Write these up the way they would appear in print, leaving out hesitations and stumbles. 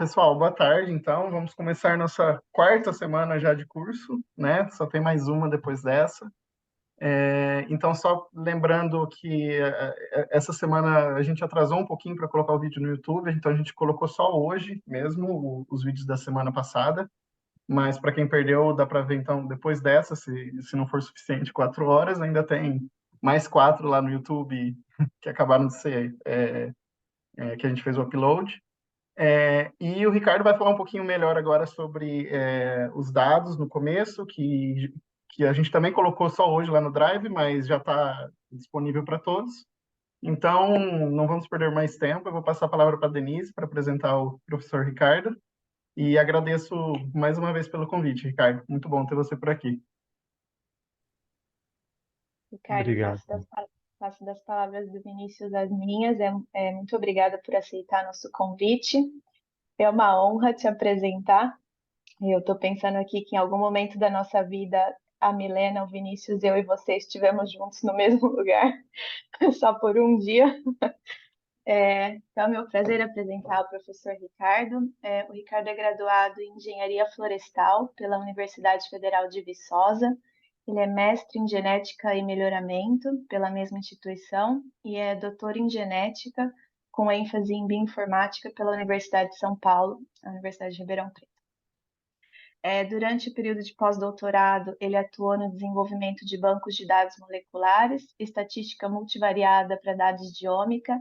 pessoal, boa tarde. Então, vamos começar nossa quarta semana já de curso, né? Só tem mais uma depois dessa. Então, só lembrando que essa semana a gente atrasou um pouquinho para colocar o vídeo no YouTube, então a gente colocou só hoje mesmo os vídeos da semana passada. Mas para quem perdeu, dá para ver então depois dessa, se não for suficiente 4 horas, ainda tem mais quatro lá no YouTube que acabaram de ser, que a gente fez o upload. E o Ricardo vai falar um pouquinho melhor agora sobre os dados no começo, que a gente também colocou só hoje lá no Drive, mas já está disponível para todos. Então, não vamos perder mais tempo. Eu vou passar a palavra para a Denise para apresentar o professor Ricardo. E agradeço mais uma vez pelo convite, Ricardo. Muito bom ter você por aqui. Ricardo, Obrigado. faço das palavras do Vinícius as minhas. Muito obrigada por aceitar nosso convite. É uma honra te apresentar. Eu estou pensando aqui que em algum momento da nossa vida, a Milena, o Vinícius, eu e você estivemos juntos no mesmo lugar, só por um dia. Então, é meu prazer apresentar o professor Ricardo. O Ricardo é graduado em Engenharia Florestal pela Universidade Federal de Viçosa. Ele é mestre em Genética e Melhoramento pela mesma instituição e é doutor em Genética com ênfase em Bioinformática pela Universidade de São Paulo, a Universidade de Ribeirão Preto. Durante o período de pós-doutorado, ele atuou no desenvolvimento de bancos de dados moleculares, estatística multivariada para dados de ômica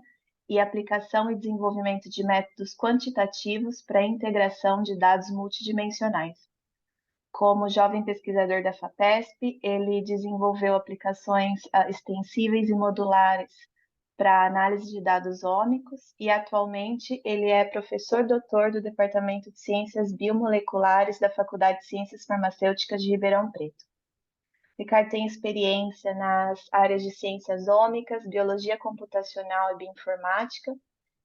e aplicação e desenvolvimento de métodos quantitativos para a integração de dados multidimensionais. Como jovem pesquisador da FAPESP, ele desenvolveu aplicações extensíveis e modulares para análise de dados ômicos e atualmente ele é professor doutor do Departamento de Ciências Biomoleculares da Faculdade de Ciências Farmacêuticas de Ribeirão Preto. Ricardo tem experiência nas áreas de ciências ômicas, biologia computacional e bioinformática,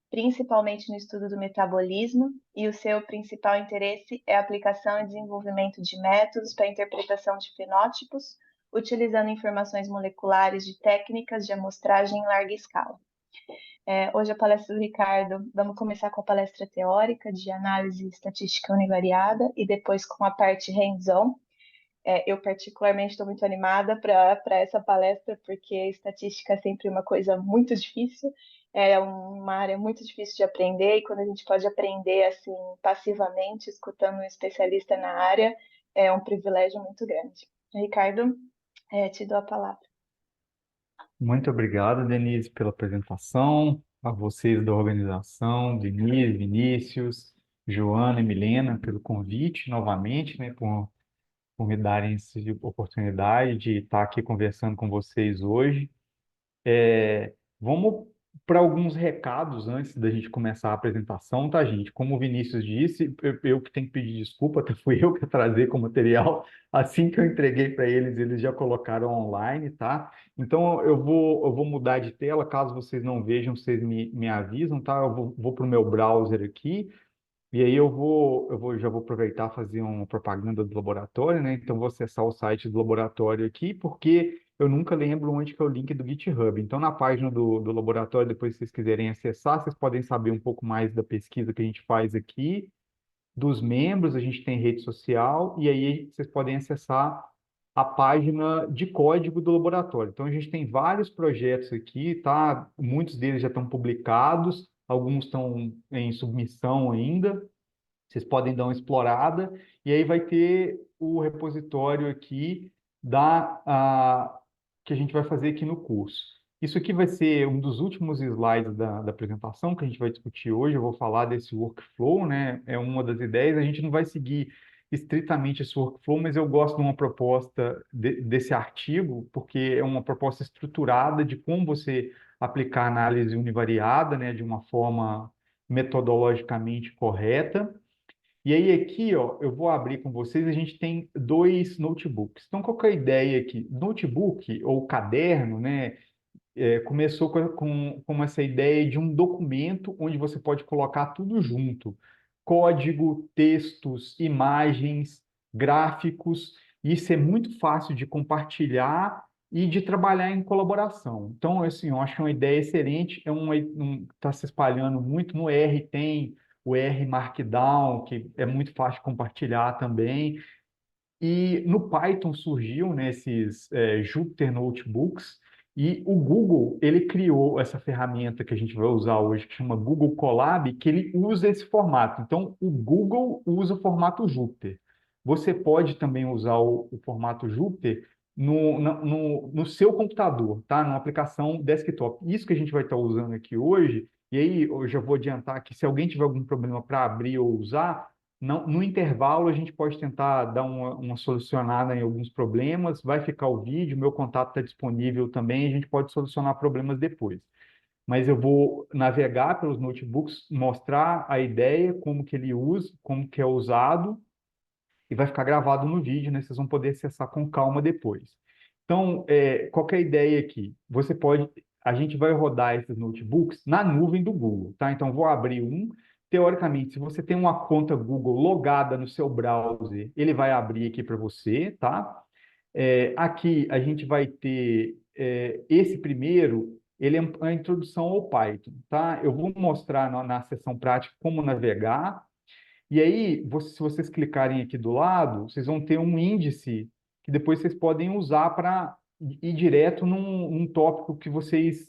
principalmente no estudo do metabolismo, e o seu principal interesse é a aplicação e desenvolvimento de métodos para a interpretação de fenótipos, utilizando informações moleculares de técnicas de amostragem em larga escala. Hoje a palestra do Ricardo, vamos começar com a palestra teórica de análise estatística univariada e depois com a parte hands-on. Eu particularmente estou muito animada para essa palestra, porque estatística é sempre uma coisa muito difícil, é uma área muito difícil de aprender, e quando a gente pode aprender assim passivamente, escutando um especialista na área, é um privilégio muito grande. Ricardo, te dou a palavra. Muito obrigado, Denise, pela apresentação, a vocês da organização, Denise, Vinícius, Joana e Milena, pelo convite novamente, né, por me darem essa oportunidade de estar aqui conversando com vocês hoje. Vamos para alguns recados antes da gente começar a apresentação, tá, gente? Como o Vinícius disse, eu que tenho que pedir desculpa, até fui eu que atrasei com o material. Assim que eu entreguei para eles, eles já colocaram online, tá? Então eu vou mudar de tela, caso vocês não vejam, vocês me avisam, tá? Eu vou para o meu browser aqui. E aí já vou aproveitar e fazer uma propaganda do laboratório, né? Então vou acessar o site do laboratório aqui, porque eu nunca lembro onde que é o link do GitHub. Então na página do laboratório, depois se vocês quiserem acessar, vocês podem saber um pouco mais da pesquisa que a gente faz aqui, dos membros, a gente tem rede social, e aí vocês podem acessar a página de código do laboratório. Então a gente tem vários projetos aqui, tá? Muitos deles já estão publicados, alguns estão em submissão ainda. Vocês podem dar uma explorada e aí vai ter o repositório aqui que a gente vai fazer aqui no curso. Isso aqui vai ser um dos últimos slides da apresentação que a gente vai discutir hoje. Eu vou falar desse workflow, né? É uma das ideias. A gente não vai seguir estritamente esse workflow, mas eu gosto de uma proposta desse artigo, porque é uma proposta estruturada de como você aplicar análise univariada, né, de uma forma metodologicamente correta. E aí aqui, ó, eu vou abrir com vocês, a gente tem dois notebooks. Então, qual que é a ideia aqui? Notebook ou caderno, né, começou com essa ideia de um documento onde você pode colocar tudo junto. Código, textos, imagens, gráficos. Isso é muito fácil de compartilhar e de trabalhar em colaboração. Então, assim, eu acho uma ideia excelente, está se espalhando muito no R, tem o R Markdown, que é muito fácil de compartilhar também. E no Python surgiu, né, esses Jupyter Notebooks, e o Google, ele criou essa ferramenta que a gente vai usar hoje, que chama Google Colab, que ele usa esse formato. Então, o Google usa o formato Jupyter. Você pode também usar o formato Jupyter no seu computador, tá? Numa aplicação desktop. Isso que a gente vai estar usando aqui hoje, e aí eu já vou adiantar que se alguém tiver algum problema para abrir ou usar, no intervalo, a gente pode tentar dar uma solucionada em alguns problemas, vai ficar o vídeo, meu contato está disponível também, a gente pode solucionar problemas depois. Mas eu vou navegar pelos notebooks, mostrar a ideia, como que ele usa, como que é usado, e vai ficar gravado no vídeo, né? Vocês vão poder acessar com calma depois. Então, qual que é a ideia aqui? A gente vai rodar esses notebooks na nuvem do Google, tá? Então, vou abrir um. Teoricamente, se você tem uma conta Google logada no seu browser, ele vai abrir aqui para você, tá? Aqui a gente vai ter esse primeiro, ele é a introdução ao Python, tá? Eu vou mostrar na sessão prática como navegar, e aí, se vocês clicarem aqui do lado, vocês vão ter um índice que depois vocês podem usar para ir direto num tópico que vocês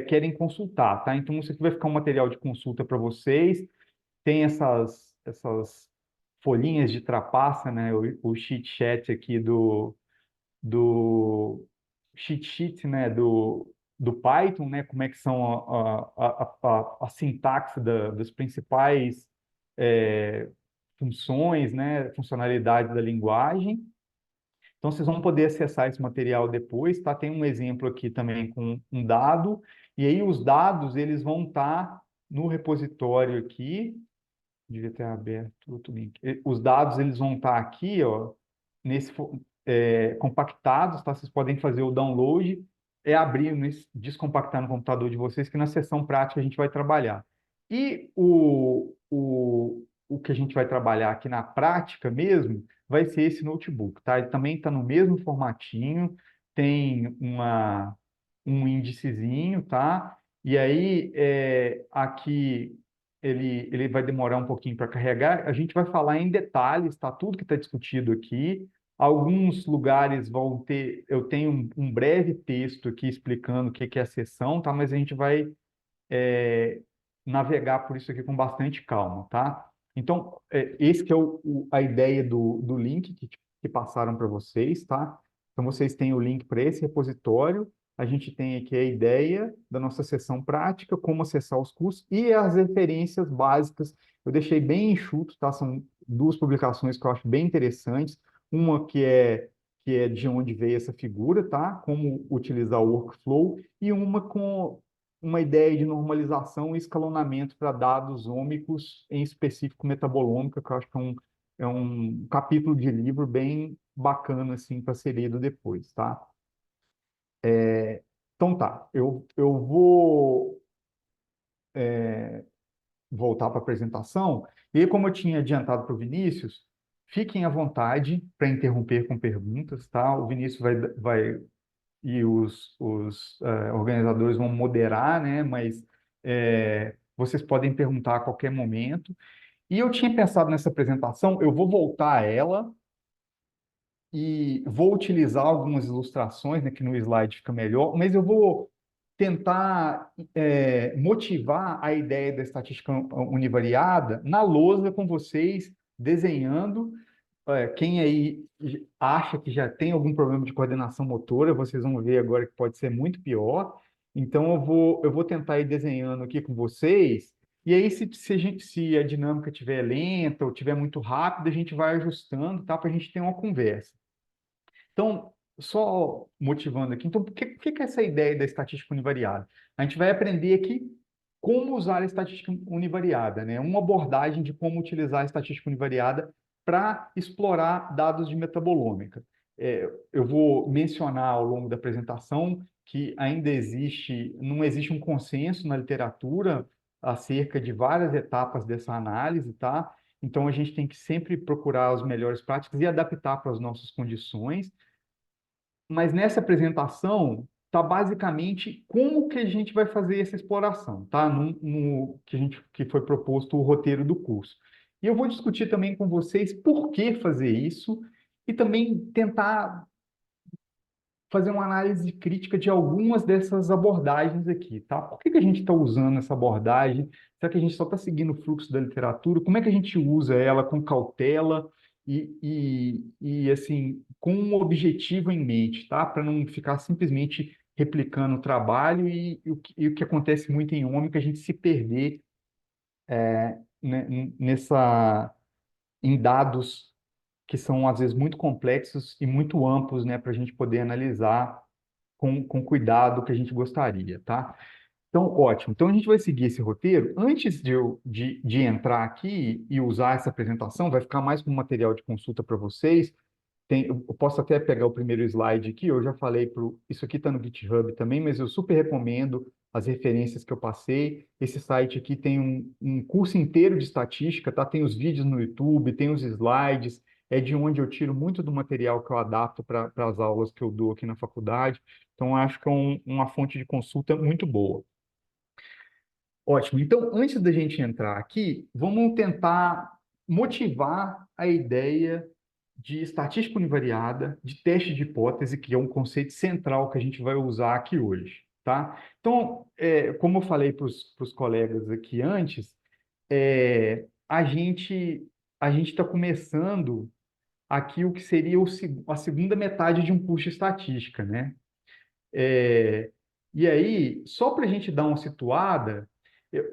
querem consultar, tá? Então, isso aqui vai ficar um material de consulta para vocês. Tem essas folhinhas de trapaça, né? O cheat sheet aqui do cheat sheet, né? Do Python, né? Como é que são a sintaxe das principais funções, né? Funcionalidades da linguagem. Então, vocês vão poder acessar esse material depois, tá? Tem um exemplo aqui também com um dado, e aí os dados, eles vão estar no repositório aqui, devia ter aberto outro link. Os dados, eles vão estar aqui, ó, compactados, tá? Vocês podem fazer o download, abrir, descompactar no computador de vocês, que na sessão prática a gente vai trabalhar. E o que a gente vai trabalhar aqui na prática mesmo vai ser esse notebook, tá? Ele também está no mesmo formatinho, tem um índicezinho, tá? E aí, aqui ele vai demorar um pouquinho para carregar. A gente vai falar em detalhes, tá? Tudo que está discutido aqui. Alguns lugares vão ter, eu tenho um breve texto aqui explicando o que que é a sessão, tá? Mas a gente vai é, navegar por isso aqui com bastante calma, tá? Então, esse que é a ideia do link que passaram para vocês, tá? Então, vocês têm o link para esse repositório, a gente tem aqui a ideia da nossa sessão prática, como acessar os cursos e as referências básicas. Eu deixei bem enxuto, tá? São duas publicações que eu acho bem interessantes. Uma que é de onde veio essa figura, tá? Como utilizar o workflow, e uma com uma ideia de normalização e escalonamento para dados ômicos, em específico metabolômica, que eu acho que é um capítulo de livro bem bacana assim, para ser lido depois, tá? Então tá, eu vou voltar para a apresentação, e aí, como eu tinha adiantado para o Vinícius, fiquem à vontade para interromper com perguntas, tá? O Vinícius vai e os organizadores vão moderar, né? Mas vocês podem perguntar a qualquer momento. E eu tinha pensado nessa apresentação, eu vou voltar a ela e vou utilizar algumas ilustrações, né, que no slide fica melhor, mas eu vou tentar motivar a ideia da estatística univariada na lousa com vocês, desenhando. Quem aí acha que já tem algum problema de coordenação motora, vocês vão ver agora que pode ser muito pior. Então, eu vou tentar ir desenhando aqui com vocês. E aí, se a dinâmica estiver lenta ou estiver muito rápida, a gente vai ajustando, tá? Para a gente ter uma conversa. Então, só motivando aqui. Então, por que é essa ideia da estatística univariada? A gente vai aprender aqui como usar a estatística univariada, né? Uma abordagem de como utilizar a estatística univariada para explorar dados de metabolômica. Eu vou mencionar ao longo da apresentação que não existe um consenso na literatura acerca de várias etapas dessa análise, tá? Então, a gente tem que sempre procurar as melhores práticas e adaptar para as nossas condições. Mas nessa apresentação, tá basicamente como que a gente vai fazer essa exploração, tá? Que foi proposto o roteiro do curso. E eu vou discutir também com vocês por que fazer isso e também tentar fazer uma análise crítica de algumas dessas abordagens aqui, tá? Por que que a gente está usando essa abordagem? Será que a gente só está seguindo o fluxo da literatura? Como é que a gente usa ela com cautela assim, com um objetivo em mente, tá? Para não ficar simplesmente replicando o trabalho e o que acontece muito em OMI, que a gente se perder nessa, em dados que são, às vezes, muito complexos e muito amplos, né, para a gente poder analisar com cuidado o que a gente gostaria, tá? Então, ótimo. Então, a gente vai seguir esse roteiro. Antes de entrar aqui e usar essa apresentação, vai ficar mais como material de consulta para vocês. Eu posso até pegar o primeiro slide aqui, eu já falei isso aqui está no GitHub também, mas eu super recomendo as referências que eu passei. Esse site aqui tem um curso inteiro de estatística, tá? Tem os vídeos no YouTube, tem os slides, é de onde eu tiro muito do material que eu adapto para as aulas que eu dou aqui na faculdade. Então, acho que é uma fonte de consulta muito boa. Ótimo. Então, antes da gente entrar aqui, vamos tentar motivar a ideia de estatística univariada, de teste de hipótese, que é um conceito central que a gente vai usar aqui hoje, tá? Então, como eu falei para os colegas aqui antes, a gente está começando aqui o que seria a segunda metade de um curso de estatística, né? É, e aí, só para a gente dar uma situada,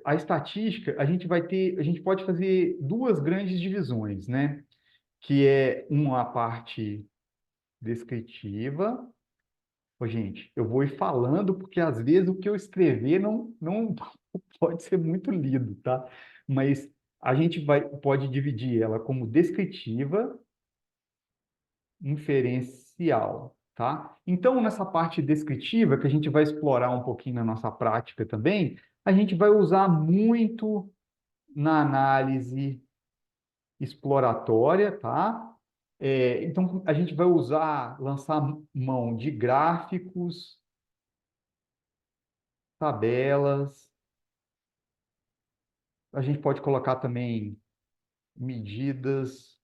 a estatística, a gente pode fazer duas grandes divisões, né? Que é uma parte descritiva. Ô, gente, eu vou ir falando porque às vezes o que eu escrever não pode ser muito lido, tá? Mas a gente pode dividir ela como descritiva, inferencial, tá? Então, nessa parte descritiva, que a gente vai explorar um pouquinho na nossa prática também, a gente vai usar muito na análise exploratória, tá? Então, a gente vai lançar mão de gráficos, tabelas, a gente pode colocar também medidas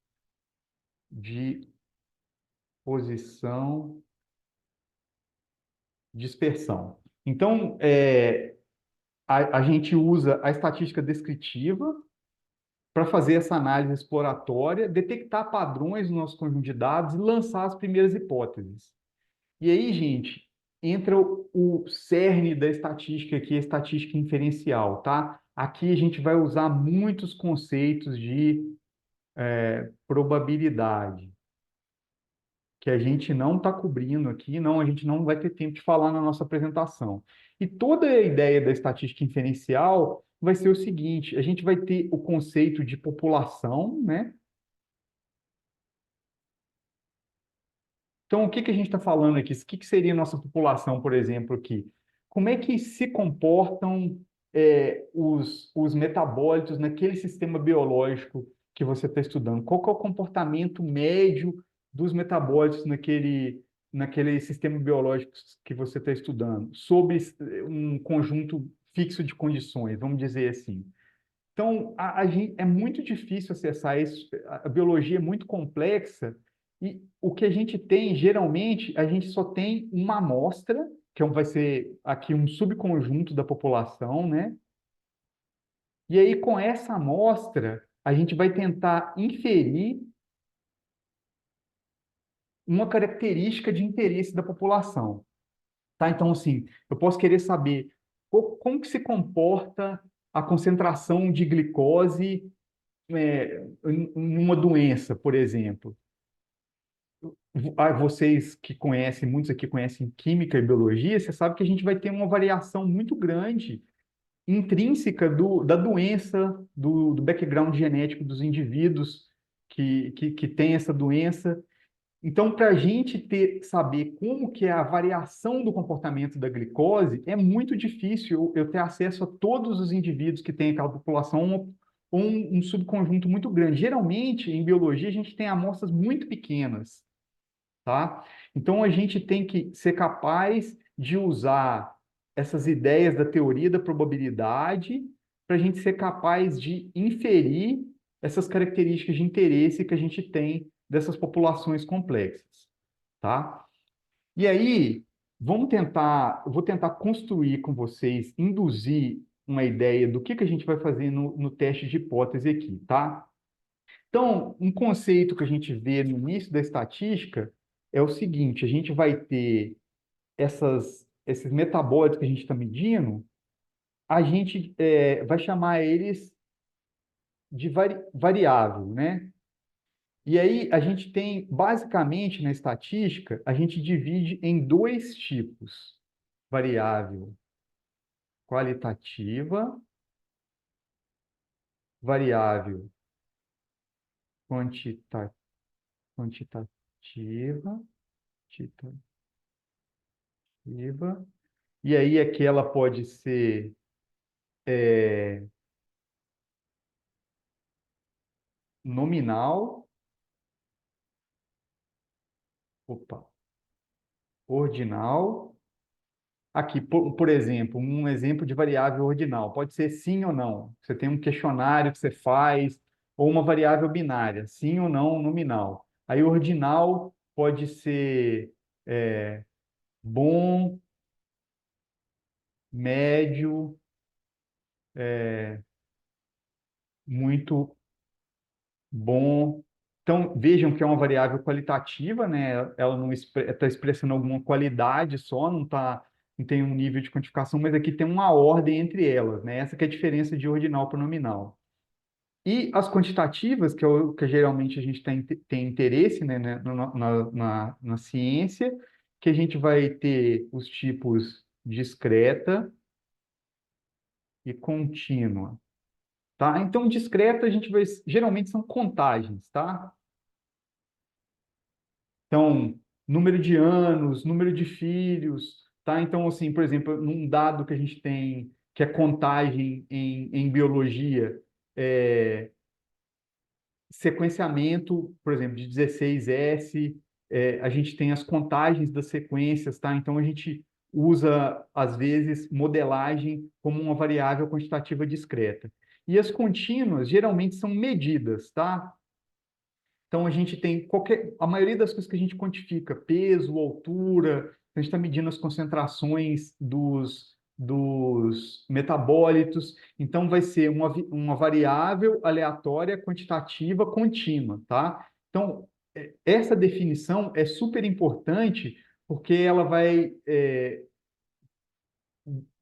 de posição, dispersão. Então, a gente usa a estatística descritiva para fazer essa análise exploratória, detectar padrões no nosso conjunto de dados e lançar as primeiras hipóteses. E aí, gente, entra o cerne da estatística, que é a estatística inferencial, tá? Aqui a gente vai usar muitos conceitos de probabilidade, que a gente não está cobrindo aqui, não, a gente não vai ter tempo de falar na nossa apresentação. E toda a ideia da estatística inferencial vai ser o seguinte: a gente vai ter o conceito de população, né? Então, o que que a gente está falando aqui? O que que seria a nossa população, por exemplo, aqui? Como é que se comportam os metabólitos naquele sistema biológico que você está estudando? Qual que é o comportamento médio dos metabólitos naquele sistema biológico que você está estudando, sob um conjunto fixo de condições, vamos dizer assim? Então, é muito difícil acessar isso, a biologia é muito complexa, e o que a gente tem, geralmente, a gente só tem uma amostra, vai ser aqui um subconjunto da população, né? E aí, com essa amostra, a gente vai tentar inferir uma característica de interesse da população, tá? Então, assim, eu posso querer saber como que se comporta a concentração de glicose em uma doença, por exemplo. Vocês que conhecem, muitos aqui conhecem química e biologia, você sabe que a gente vai ter uma variação muito grande, intrínseca da doença, do background genético dos indivíduos que têm essa doença. Então, para a gente saber como que é a variação do comportamento da glicose, é muito difícil eu ter acesso a todos os indivíduos que têm aquela população, ou um subconjunto muito grande. Geralmente, em biologia, a gente tem amostras muito pequenas, tá? Então, a gente tem que ser capaz de usar essas ideias da teoria da probabilidade para a gente ser capaz de inferir essas características de interesse que a gente tem dessas populações complexas, tá? E aí, eu vou tentar construir com vocês, induzir uma ideia do que a gente vai fazer no teste de hipótese aqui, tá? Então, um conceito que a gente vê no início da estatística é o seguinte: a gente vai ter esses metabólitos que a gente está medindo, a gente vai chamar eles de variável, né? E aí a gente tem, basicamente, na estatística, a gente divide em dois tipos: variável qualitativa, variável quantitativa, quantitativa. E aí aqui ela pode ser nominal, opa, ordinal. Aqui, por exemplo, um exemplo de variável ordinal. Pode ser sim ou não. Você tem um questionário que você faz, ou uma variável binária, sim ou não nominal. Aí, ordinal pode ser bom, médio, muito bom. Então, vejam que é uma variável qualitativa, né? Ela não está expressando alguma qualidade só, não tem um nível de quantificação, mas aqui tem uma ordem entre elas, né? Essa que é a diferença de ordinal para nominal. E as quantitativas, que é o que geralmente a gente tem interesse, né, na ciência, que a gente vai ter os tipos discreta e contínua, tá? Então, discreta a gente vai, geralmente são contagens, tá? Então, número de anos, número de filhos, tá? Então, assim, por exemplo, num dado que a gente tem, que é contagem em biologia, é, sequenciamento, por exemplo, de 16S, a gente tem as contagens das sequências, tá? Então, a gente usa, às vezes, modelagem como uma variável quantitativa discreta. E as contínuas, geralmente, são medidas, tá? Então, a gente tem a maioria das coisas que a gente quantifica, peso, altura, a gente está medindo as concentrações dos metabólitos, então vai ser uma variável aleatória quantitativa contínua, tá? Então, essa definição é super importante porque ela vai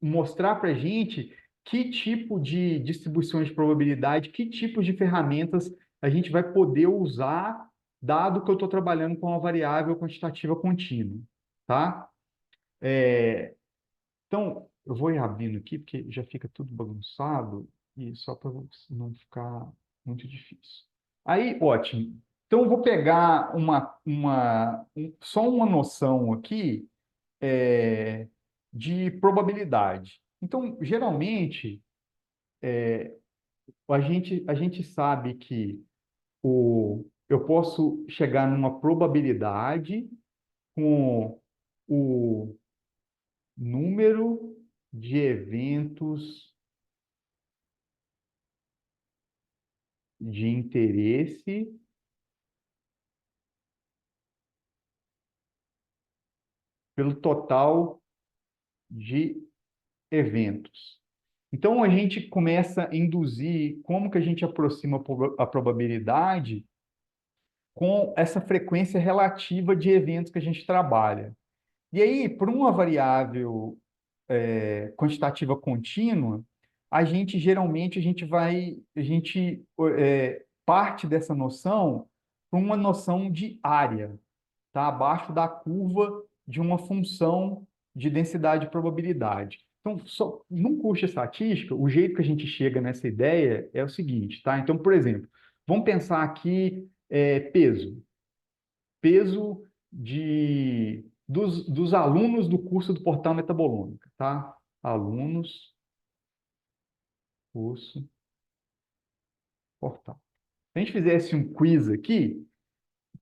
mostrar para a gente que tipo de distribuições de probabilidade, que tipos de ferramentas a gente vai poder usar, dado que eu estou trabalhando com uma variável quantitativa contínua, tá? Então, eu vou ir abrindo aqui, porque já fica tudo bagunçado, e só para não ficar muito difícil. Aí, ótimo. Então, eu vou pegar só uma noção aqui, é, de probabilidade. Então, geralmente, a gente sabe que eu posso chegar numa probabilidade com o número de eventos de interesse pelo total de eventos. Então, a gente começa a induzir como que a gente aproxima a probabilidade com essa frequência relativa de eventos que a gente trabalha. E aí, por uma variável quantitativa contínua, a gente parte dessa noção para uma noção de área, tá? Abaixo da curva de uma função de densidade de probabilidade. Então, num curso de estatística, o jeito que a gente chega nessa ideia é o seguinte, tá? Então, por exemplo, vamos pensar aqui peso. Peso dos alunos do curso do Portal Metabolômica, tá? Alunos, curso, portal. Se a gente fizesse um quiz aqui,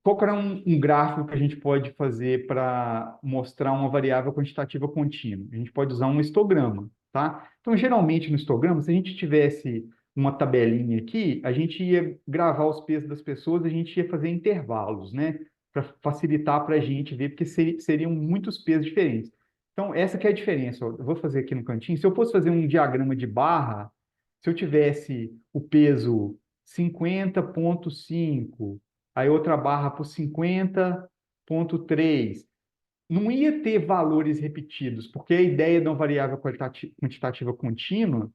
qual que era um gráfico que a gente pode fazer para mostrar uma variável quantitativa contínua? A gente pode usar um histograma, tá? Então, geralmente no histograma, se a gente tivesse uma tabelinha aqui, a gente ia gravar os pesos das pessoas, a gente ia fazer intervalos, né? Para facilitar para a gente ver, porque seriam muitos pesos diferentes. Então, essa que é a diferença. Ó. Eu vou fazer aqui no cantinho. Se eu fosse fazer um diagrama de barra, se eu tivesse o peso 50,5, aí outra barra por 50,3, não ia ter valores repetidos, porque a ideia de uma variável quantitativa contínua,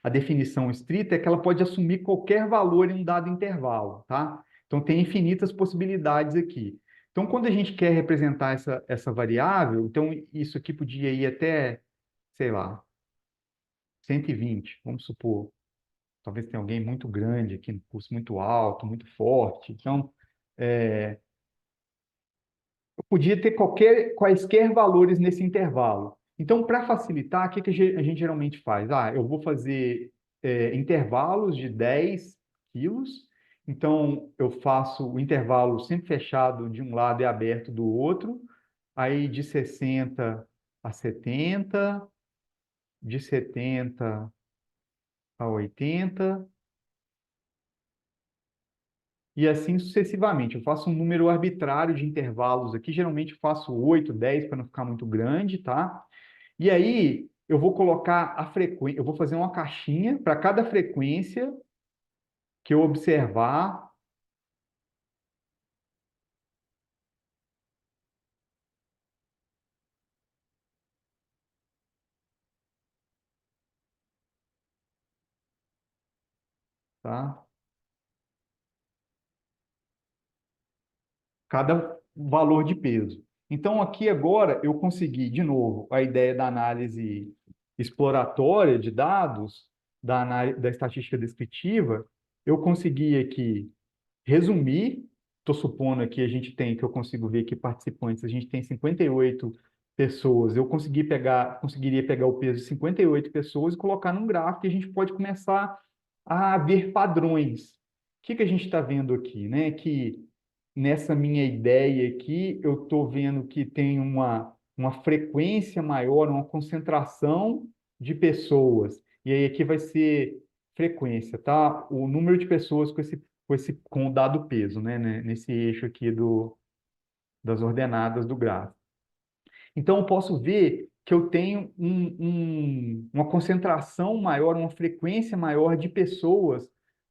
a definição estrita, é que ela pode assumir qualquer valor em um dado intervalo, tá? Então, tem infinitas possibilidades aqui. Então, quando a gente quer representar essa variável, então isso aqui podia ir até, sei lá, 120, vamos supor. Talvez tenha alguém muito grande aqui, no curso muito alto, muito forte. Então, eu podia ter quaisquer valores nesse intervalo. Então, para facilitar, o que a gente geralmente faz? Eu vou fazer intervalos de 10 quilos. Então, eu faço o intervalo sempre fechado de um lado e aberto do outro. Aí, de 60 a 70, de 70 a 80, e assim sucessivamente. Eu faço um número arbitrário de intervalos aqui, geralmente eu faço 8, 10 para não ficar muito grande, tá? E aí eu vou colocar a frequência, eu vou fazer uma caixinha para cada frequência que eu observar, tá? Cada valor de peso. Então, aqui agora eu consegui, de novo, a ideia da análise exploratória de dados, da estatística descritiva, eu consegui aqui resumir, estou supondo aqui que eu consigo ver que participantes, a gente tem 58 pessoas, conseguiria pegar o peso de 58 pessoas e colocar num gráfico e a gente pode começar a ver padrões. O que a gente está vendo aqui, né? Que nessa minha ideia aqui, eu estou vendo que tem uma frequência maior, uma concentração de pessoas. E aí aqui vai ser frequência, tá? O número de pessoas com o dado peso, né? Nesse eixo aqui das ordenadas do gráfico. Então, eu posso ver que eu tenho uma concentração maior, uma frequência maior de pessoas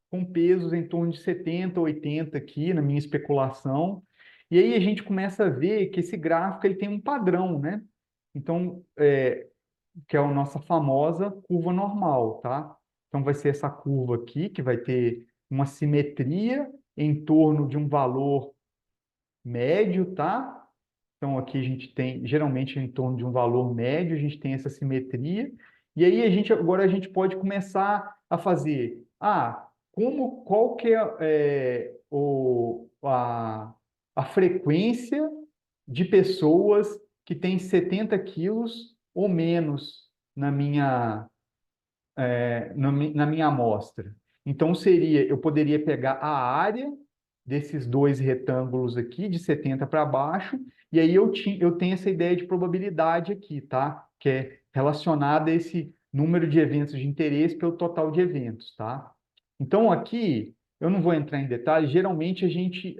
com pesos em torno de 70, 80 aqui, na minha especulação. E aí a gente começa a ver que esse gráfico ele tem um padrão, né? Então, que é a nossa famosa curva normal, tá? Então, vai ser essa curva aqui, que vai ter uma simetria em torno de um valor médio, tá? Então, aqui a gente tem, geralmente, em torno de um valor médio, a gente tem essa simetria. E aí, agora a gente pode começar a fazer, qual que a frequência de pessoas que têm 70 quilos ou menos na minha amostra. Então, eu poderia pegar a área desses dois retângulos aqui, de 70 para baixo, e aí eu tenho essa ideia de probabilidade aqui, tá? Que é relacionada a esse número de eventos de interesse pelo total de eventos, tá? Então, aqui, eu não vou entrar em detalhes, geralmente a gente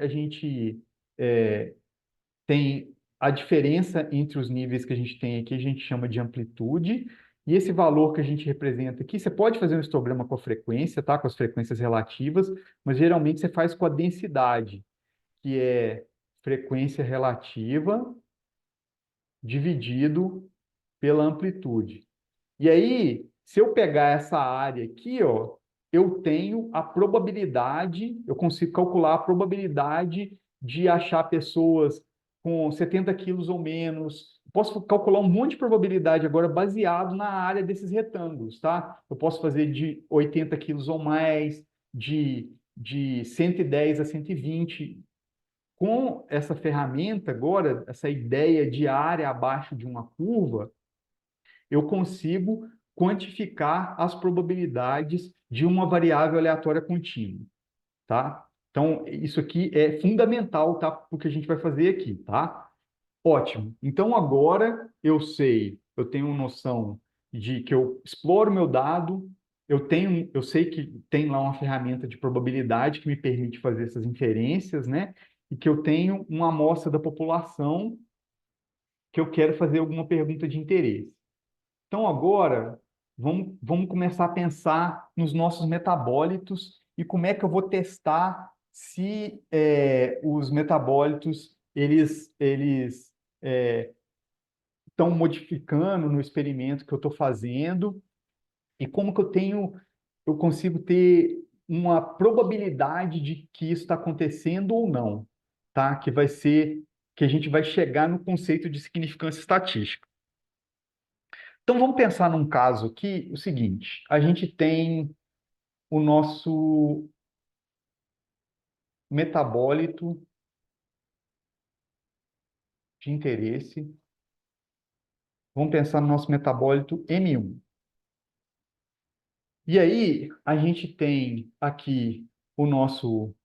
tem a diferença entre os níveis que a gente tem aqui, a gente chama de amplitude, e esse valor que a gente representa aqui, você pode fazer um histograma com a frequência, tá? Com as frequências relativas, mas geralmente você faz com a densidade, que é frequência relativa dividido pela amplitude. E aí, se eu pegar essa área aqui, ó, eu tenho a probabilidade, eu consigo calcular a probabilidade de achar pessoas com 70 quilos ou menos. Posso calcular um monte de probabilidade agora baseado na área desses retângulos, tá? Eu posso fazer de 80 quilos ou mais, de 110 a 120. Com essa ferramenta agora, essa ideia de área abaixo de uma curva, eu consigo quantificar as probabilidades de uma variável aleatória contínua, tá? Então, isso aqui é fundamental, tá? Porque a gente vai fazer aqui, tá? Ótimo. Então, agora eu sei, eu tenho noção de que eu exploro meu dado, eu sei que tem lá uma ferramenta de probabilidade que me permite fazer essas inferências, né? E que eu tenho uma amostra da população que eu quero fazer alguma pergunta de interesse. Então, agora, vamos começar a pensar nos nossos metabólitos e como é que eu vou testar se os metabólitos eles estão modificando no experimento que eu estou fazendo e como que eu consigo ter uma probabilidade de que isso está acontecendo ou não, tá? Que vai ser que a gente vai chegar no conceito de significância estatística. Então vamos pensar num caso aqui, o seguinte: a gente tem o nosso metabólito de interesse. Vamos pensar no nosso metabólito M1. E aí, a gente tem aqui o nosso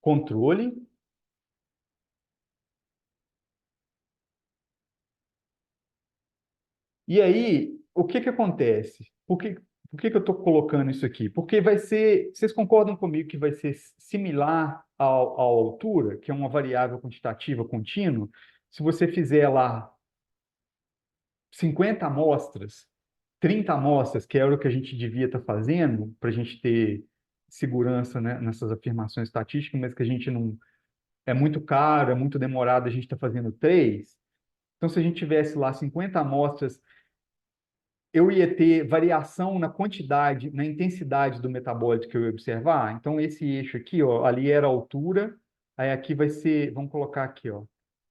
controle. E aí, o que que acontece? Por que que eu estou colocando isso aqui? Porque vai ser, vocês concordam comigo que vai ser similar à altura, que é uma variável quantitativa contínua? Se você fizer lá 50 amostras, 30 amostras, que era o que a gente devia estar fazendo, para a gente ter segurança, né, nessas afirmações estatísticas, mas que a gente não. É muito caro, é muito demorado, a gente está fazendo três. Então, se a gente tivesse lá 50 amostras, eu ia ter variação na quantidade, na intensidade do metabólito que eu ia observar. Então, esse eixo aqui, ó, ali era a altura, aí aqui vai ser, vamos colocar aqui, ó,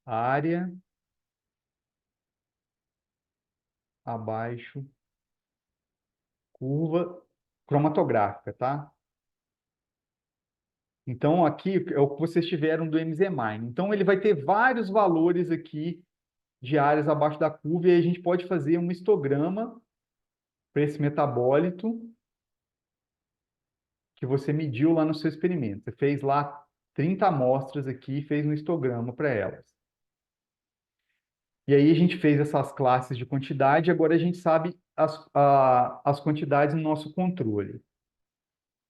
área abaixo, curva cromatográfica, tá? Então, aqui é o que vocês tiveram do MZMine. Então, ele vai ter vários valores aqui de áreas abaixo da curva e aí a gente pode fazer um histograma para esse metabólito que você mediu lá no seu experimento. Você fez lá 30 amostras aqui e fez um histograma para elas. E aí a gente fez essas classes de quantidade, agora a gente sabe as quantidades no nosso controle.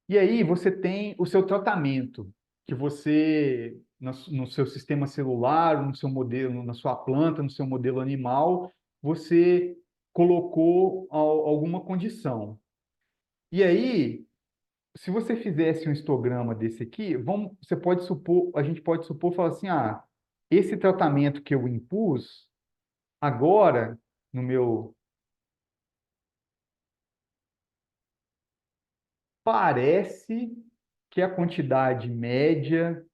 E aí você tem o seu tratamento, que você, no seu sistema celular, no seu modelo, na sua planta, no seu modelo animal, você colocou alguma condição. E aí, se você fizesse um histograma desse aqui, você pode supor, a gente pode supor, falar assim, esse tratamento que eu impus, agora, no meu, parece que a quantidade média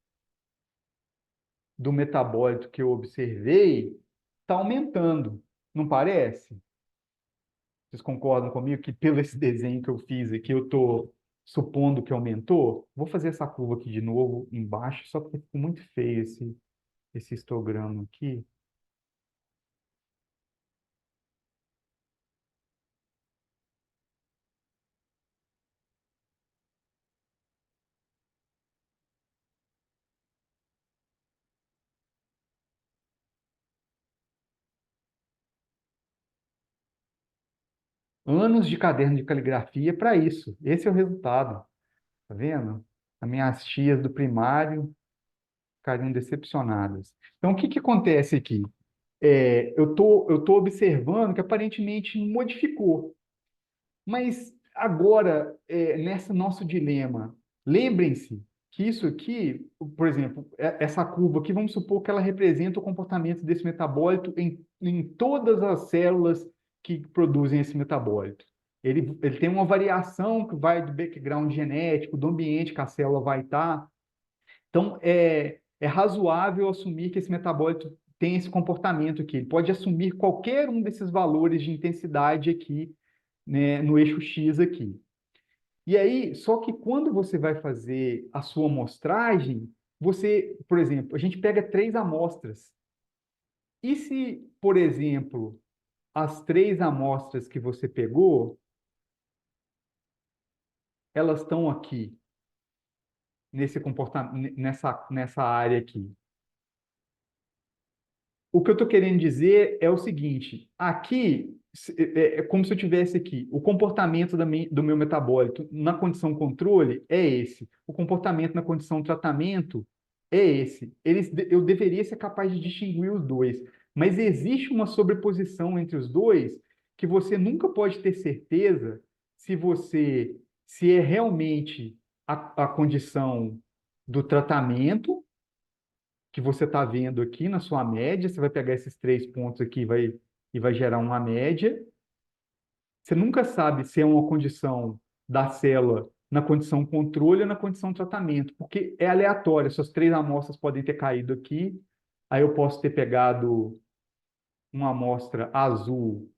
do metabólito que eu observei está aumentando, não parece? Vocês concordam comigo que pelo esse desenho que eu fiz aqui, eu estou supondo que aumentou? Vou fazer essa curva aqui de novo embaixo, só porque ficou muito feio esse histograma aqui. Anos de caderno de caligrafia para isso. Esse é o resultado. Tá vendo? As minhas tias do primário ficariam decepcionadas. Então, o que que acontece aqui? Eu tô observando que aparentemente modificou. Mas agora, nesse nosso dilema, lembrem-se que isso aqui, por exemplo, essa curva aqui, vamos supor que ela representa o comportamento desse metabólito em todas as células que produzem esse metabólito. Ele tem uma variação que vai do background genético, do ambiente que a célula vai estar. Então, é razoável assumir que esse metabólito tem esse comportamento aqui. Ele pode assumir qualquer um desses valores de intensidade aqui, né, no eixo X aqui. E aí, só que quando você vai fazer a sua amostragem, você, por exemplo, a gente pega 3 amostras. E se, por exemplo, as 3 amostras que você pegou, elas estão aqui. nesse comportamento, nessa área aqui. O que eu estou querendo dizer é o seguinte: aqui é como se eu tivesse aqui o comportamento do meu metabólito na condição controle é esse, o comportamento na condição tratamento é esse. Eu deveria ser capaz de distinguir os dois, mas existe uma sobreposição entre os dois que você nunca pode ter certeza se é realmente a condição do tratamento que você está vendo aqui na sua média, você vai pegar esses 3 pontos aqui e vai gerar uma média. Você nunca sabe se é uma condição da célula na condição controle ou na condição tratamento, porque é aleatório. Essas 3 amostras podem ter caído aqui, aí eu posso ter pegado uma amostra azul,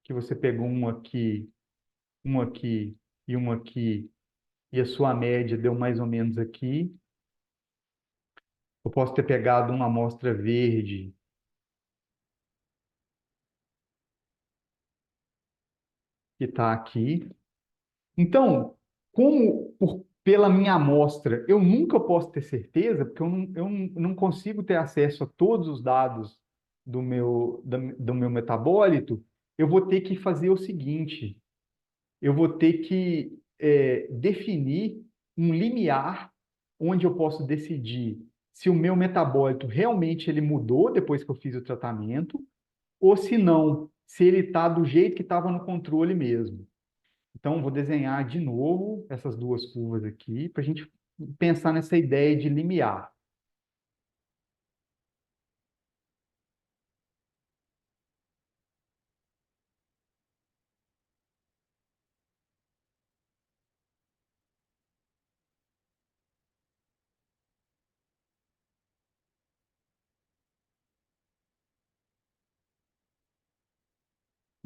que você pegou uma aqui e uma aqui, e a sua média deu mais ou menos aqui. Eu posso ter pegado uma amostra verde que está aqui. Então, pela minha amostra, eu nunca posso ter certeza, porque eu não consigo ter acesso a todos os dados do meu metabólito, eu vou ter que fazer o seguinte: eu vou ter que definir um limiar onde eu posso decidir se o meu metabólito realmente ele mudou depois que eu fiz o tratamento, ou se não, se ele está do jeito que estava no controle mesmo. Então, vou desenhar de novo essas 2 curvas aqui para a gente pensar nessa ideia de limiar.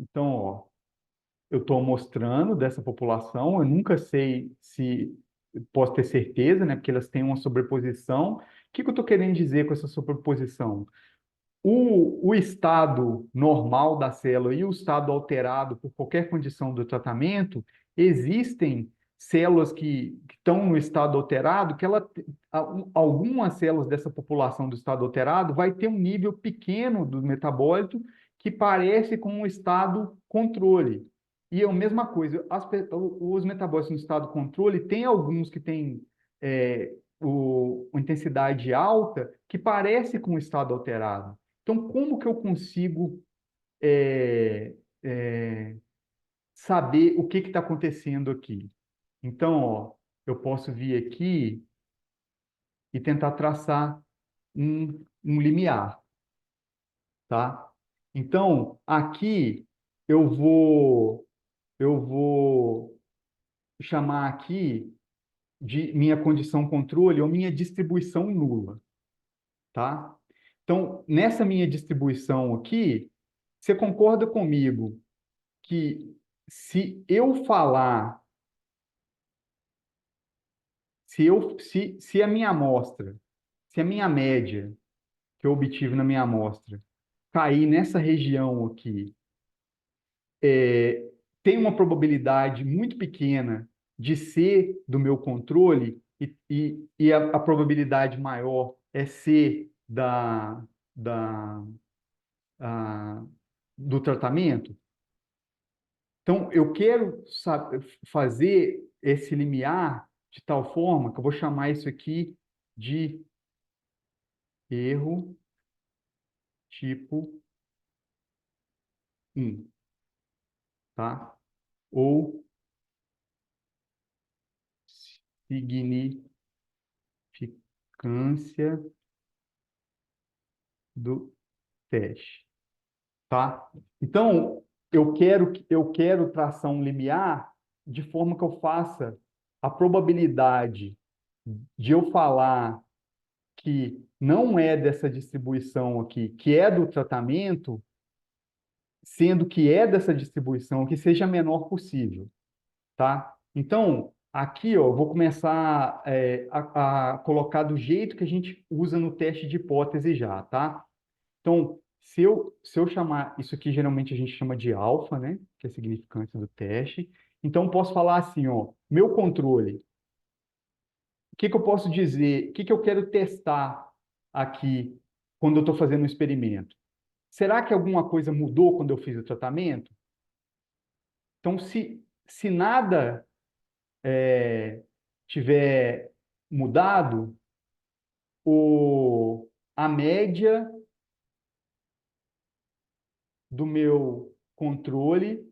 Então, ó, eu estou mostrando dessa população, eu nunca sei se posso ter certeza, né? Porque elas têm uma sobreposição. O que que eu estou querendo dizer com essa sobreposição? O estado normal da célula e o estado alterado por qualquer condição do tratamento, existem células que estão no estado alterado, algumas células dessa população do estado alterado vai ter um nível pequeno do metabólito que parece com um estado controle. E é a mesma coisa, os metabólitos no estado controle, tem alguns que têm intensidade alta que parece com o estado alterado. Então, como que eu consigo é, é, saber o que está acontecendo aqui? Então, ó, eu posso vir aqui e tentar traçar um limiar, tá? Então, aqui eu vou chamar aqui de minha condição controle ou minha distribuição nula, tá? Então, nessa minha distribuição aqui, você concorda comigo que se a minha amostra, se a minha média que eu obtive na minha amostra cair nessa região aqui, tem uma probabilidade muito pequena de ser do meu controle e a probabilidade maior é ser da, a, do tratamento. Então, eu quero fazer esse limiar de tal forma que eu vou chamar isso aqui de erro tipo 1, tá? Ou significância do teste, tá? Então, eu quero traçar um limiar de forma que eu faça a probabilidade de eu falar que não é dessa distribuição aqui, que é do tratamento, sendo que é dessa distribuição, que seja a menor possível, tá? Então, aqui, ó, eu vou começar a colocar do jeito que a gente usa no teste de hipótese já, tá? Então, se eu chamar, isso aqui geralmente a gente chama de alfa, né? Que é a significância do teste. Então, eu posso falar assim, ó, meu controle que eu posso dizer? O que eu quero testar aqui quando eu estou fazendo um experimento? Será que alguma coisa mudou quando eu fiz o tratamento? Então, se nada tiver mudado, a média do meu controle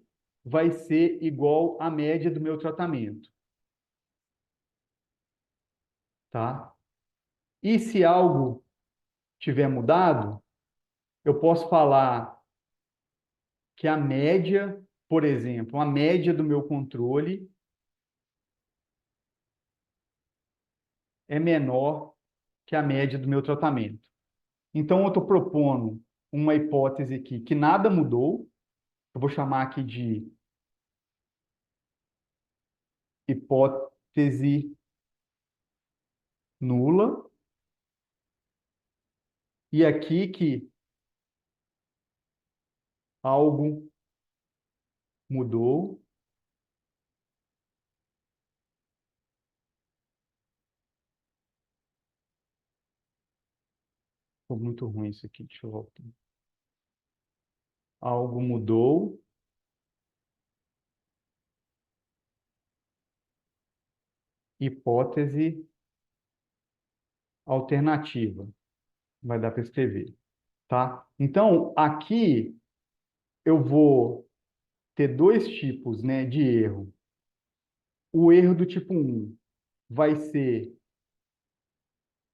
vai ser igual à média do meu tratamento, tá? E se algo tiver mudado, eu posso falar que a média, por exemplo, a média do meu controle é menor que a média do meu tratamento. Então, eu estou propondo uma hipótese aqui que nada mudou, eu vou chamar aqui de hipótese nula, e aqui que algo mudou. Ficou muito ruim isso aqui, deixa eu voltar. Algo mudou, hipótese alternativa. Vai dar para escrever, tá? Então, aqui eu vou ter dois tipos, né, de erro. O erro do tipo um vai ser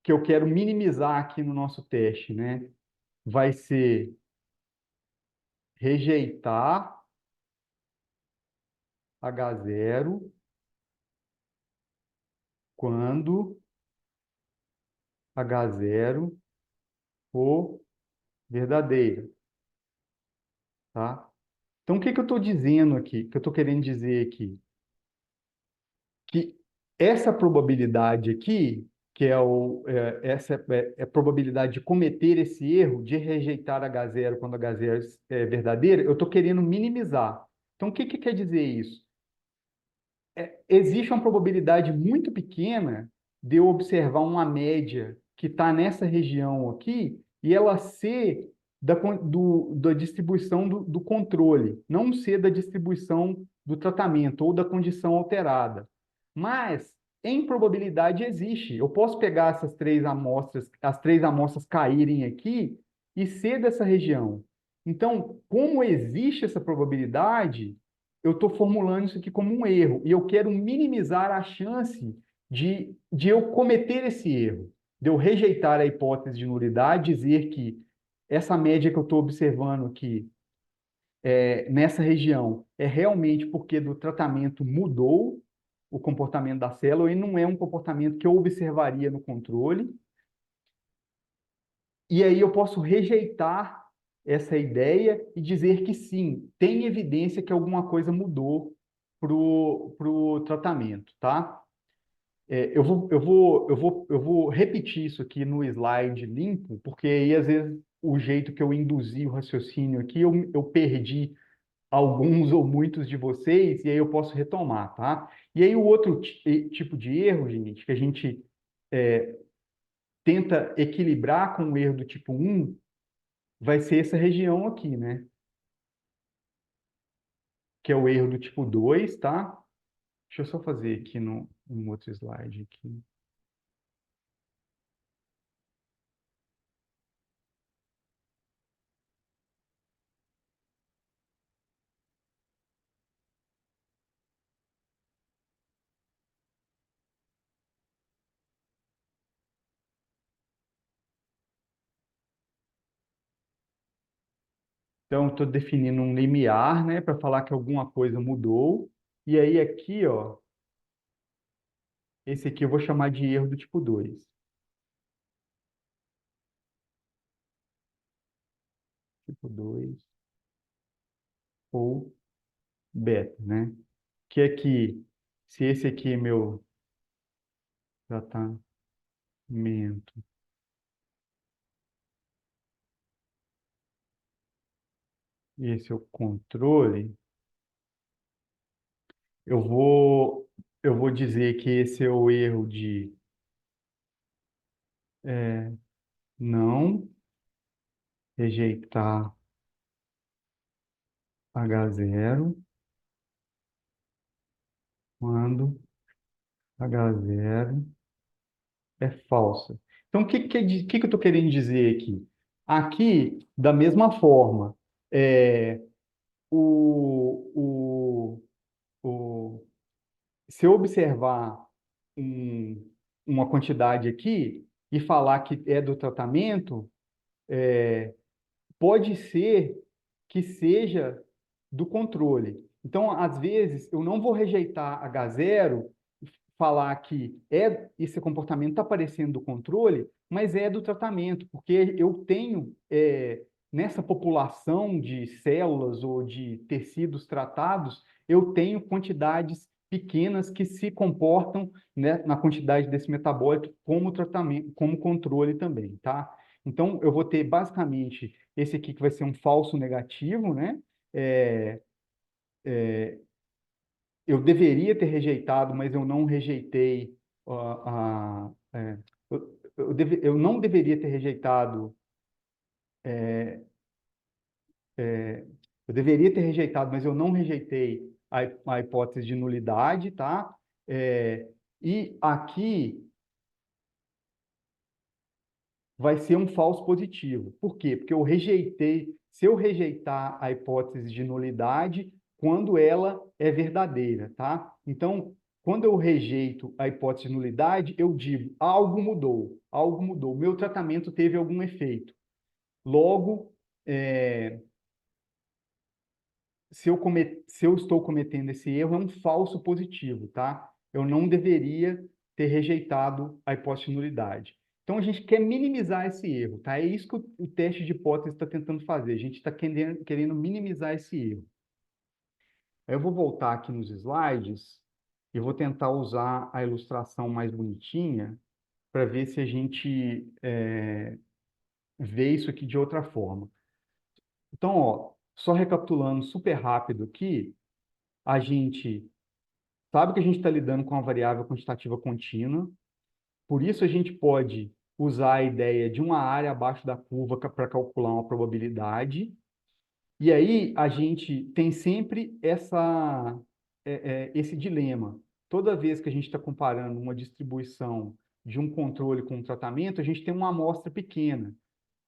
que eu quero minimizar aqui no nosso teste, né? Vai ser rejeitar H0 quando H0 for verdadeiro, tá? Então, o que que eu estou dizendo aqui? O que eu estou querendo dizer aqui? Que essa probabilidade aqui, que é a probabilidade de cometer esse erro, de rejeitar H0 quando H0 é verdadeiro, eu estou querendo minimizar. Então, o que que quer dizer isso? Existe uma probabilidade muito pequena de eu observar uma média que está nessa região aqui e ela ser da distribuição do controle, não ser da distribuição do tratamento ou da condição alterada. Mas, em probabilidade, existe. Eu posso pegar essas três amostras, as três amostras caírem aqui e ser dessa região. Então, como existe essa probabilidade, eu estou formulando isso aqui como um erro e eu quero minimizar a chance de eu cometer esse erro, de eu rejeitar a hipótese de nulidade, dizer que essa média que eu estou observando aqui nessa região é realmente porque do tratamento mudou o comportamento da célula e não é um comportamento que eu observaria no controle. E aí eu posso rejeitar essa ideia e dizer que sim, tem evidência que alguma coisa mudou pro tratamento, tá? Eu vou repetir isso aqui no slide limpo, porque aí às vezes o jeito que eu induzi o raciocínio aqui, eu perdi alguns ou muitos de vocês, e aí eu posso retomar, tá? E aí o outro tipo de erro, gente, que a gente tenta equilibrar com o erro do tipo um vai ser essa região aqui, né? Que é o erro do tipo 2, tá? Deixa eu só fazer aqui no outro slide aqui. Então, estou definindo um limiar, né, para falar que alguma coisa mudou. E aí aqui, ó, esse aqui eu vou chamar de erro do tipo 2. Tipo 2 ou beta, né? Que aqui, se esse aqui é meu tratamento, e esse é o controle, eu vou, eu vou dizer que esse é o erro de não rejeitar H0 quando H0 é falsa. Então, o que eu estou querendo dizer aqui? Aqui, da mesma forma, é, o, o, se eu observar uma quantidade aqui e falar que é do tratamento, pode ser que seja do controle. Então, às vezes, eu não vou rejeitar H0, falar que esse comportamento está parecendo do controle, mas é do tratamento, porque eu tenho, nessa população de células ou de tecidos tratados, eu tenho quantidades pequenas que se comportam, né, na quantidade desse metabólito como tratamento, como controle também, tá? Então, eu vou ter basicamente esse aqui que vai ser um falso negativo, né? É, eu deveria ter rejeitado, mas eu não rejeitei. Eu não deveria ter rejeitado. é, é, eu deveria ter rejeitado, mas eu não rejeitei a hipótese de nulidade, tá? E aqui vai ser um falso positivo. Por quê? Porque eu rejeitei, se eu rejeitar a hipótese de nulidade, quando ela é verdadeira, tá? Então, quando eu rejeito a hipótese de nulidade, eu digo, algo mudou, meu tratamento teve algum efeito. Logo, se eu estou cometendo esse erro, é um falso positivo, tá? Eu não deveria ter rejeitado a hipótese de nulidade. Então, a gente quer minimizar esse erro, tá? É isso que o teste de hipótese está tentando fazer. A gente está querendo minimizar esse erro. Aí eu vou voltar aqui nos slides e vou tentar usar a ilustração mais bonitinha para ver se a gente vê isso aqui de outra forma. Então, ó, só recapitulando super rápido aqui, a gente sabe que a gente está lidando com uma variável quantitativa contínua, por isso a gente pode usar a ideia de uma área abaixo da curva para calcular uma probabilidade, e aí a gente tem sempre esse dilema. Toda vez que a gente está comparando uma distribuição de um controle com um tratamento, a gente tem uma amostra pequena.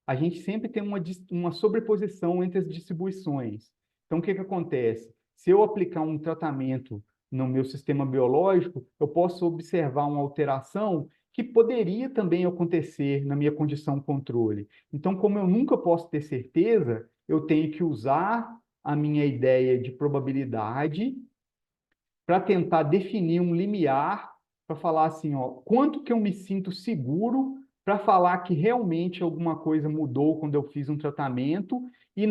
A gente sempre tem uma sobreposição entre as distribuições. Então, o que acontece? Se eu aplicar um tratamento no meu sistema biológico, eu posso observar uma alteração que poderia também acontecer na minha condição controle. Então, como eu nunca posso ter certeza, eu tenho que usar a minha ideia de probabilidade para tentar definir um limiar, para falar assim, ó, quanto que eu me sinto seguro para falar que realmente alguma coisa mudou quando eu fiz um tratamento e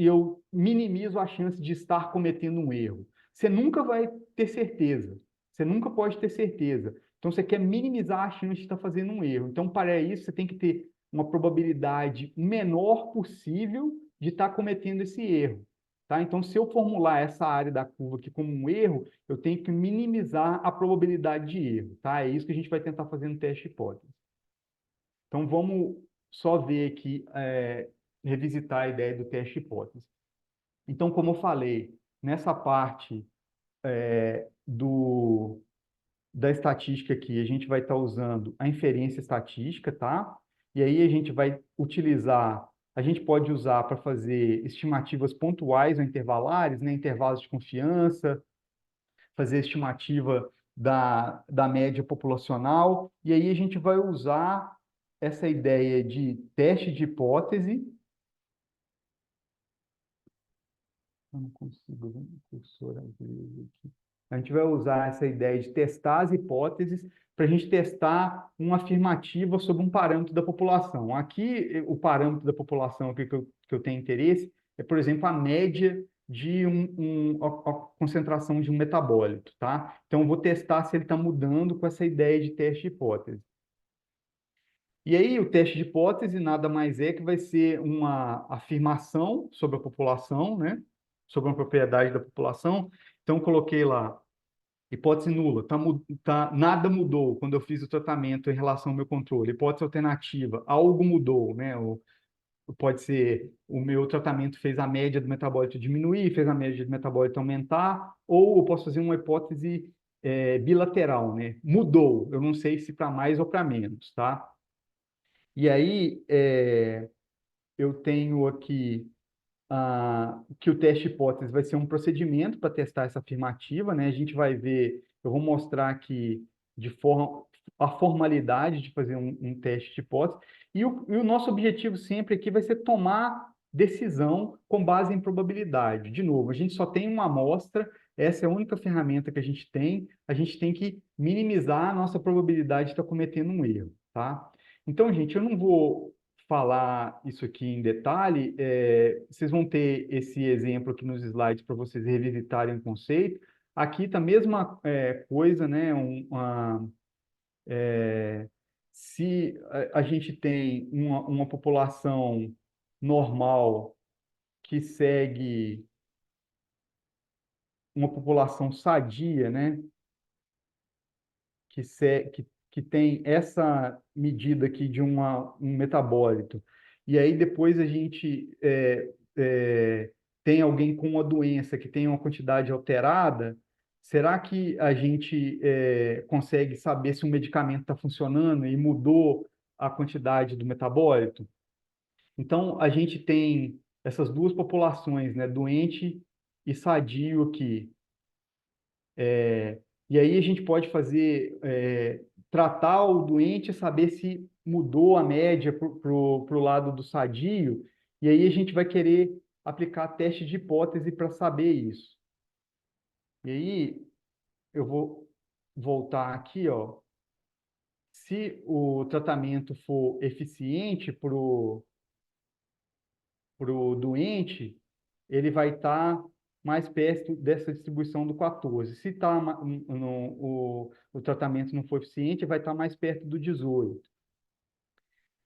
eu minimizo a chance de estar cometendo um erro. Você nunca vai ter certeza. Você nunca pode ter certeza. Então, você quer minimizar a chance de estar fazendo um erro. Então, para isso, você tem que ter uma probabilidade menor possível de estar cometendo esse erro. Tá? Então, se eu formular essa área da curva aqui como um erro, eu tenho que minimizar a probabilidade de erro. Tá? É isso que a gente vai tentar fazer no teste de hipótese. Então, vamos só ver aqui, revisitar a ideia do teste de hipótese. Então, como eu falei, nessa parte da estatística aqui, a gente vai estar usando a inferência estatística, tá? E aí a gente vai utilizar, a gente pode usar para fazer estimativas pontuais ou intervalares, né? Intervalos de confiança, fazer estimativa da média populacional, e aí a gente vai usar essa ideia de teste de hipótese. Eu não consigo ver o cursor às vezes aqui. A gente vai usar essa ideia de testar as hipóteses para a gente testar uma afirmativa sobre um parâmetro da população. Aqui, o parâmetro da população que eu tenho interesse é, por exemplo, a média de a concentração de um metabólito, tá? Então, eu vou testar se ele está mudando com essa ideia de teste de hipótese. E aí, o teste de hipótese nada mais é que vai ser uma afirmação sobre a população, né? Sobre uma propriedade da população. Então, eu coloquei lá Hipótese nula, nada mudou quando eu fiz o tratamento em relação ao meu controle. Hipótese alternativa, algo mudou, né? Pode ser o meu tratamento fez a média do metabólito diminuir, fez a média do metabólito aumentar, ou eu posso fazer uma hipótese bilateral, né? Mudou, eu não sei se para mais ou para menos, tá? E aí, eu tenho aqui que o teste hipótese vai ser um procedimento para testar essa afirmativa, né? A gente vai ver, eu vou mostrar aqui a formalidade de fazer um teste de hipótese, e o nosso objetivo sempre aqui vai ser tomar decisão com base em probabilidade. De novo, a gente só tem uma amostra, essa é a única ferramenta que a gente tem que minimizar a nossa probabilidade de estar cometendo um erro, tá? Então, gente, eu não vou falar isso aqui em detalhe, vocês vão ter esse exemplo aqui nos slides para vocês revisitarem o conceito. Aqui está a mesma coisa, né? Se a gente tem uma população normal que segue uma população sadia, né? Que tem essa medida aqui de um metabólito, e aí depois a gente tem alguém com uma doença que tem uma quantidade alterada, será que a gente consegue saber se o medicamento está funcionando e mudou a quantidade do metabólito? Então, a gente tem essas duas populações, né, doente e sadio aqui. E aí a gente pode tratar o doente, saber se mudou a média para o lado do sadio, e aí a gente vai querer aplicar teste de hipótese para saber isso. E aí eu vou voltar aqui, ó. Se o tratamento for eficiente para o doente, ele vai estar mais perto dessa distribuição do 14. Se o tratamento não for eficiente, vai estar mais perto do 18.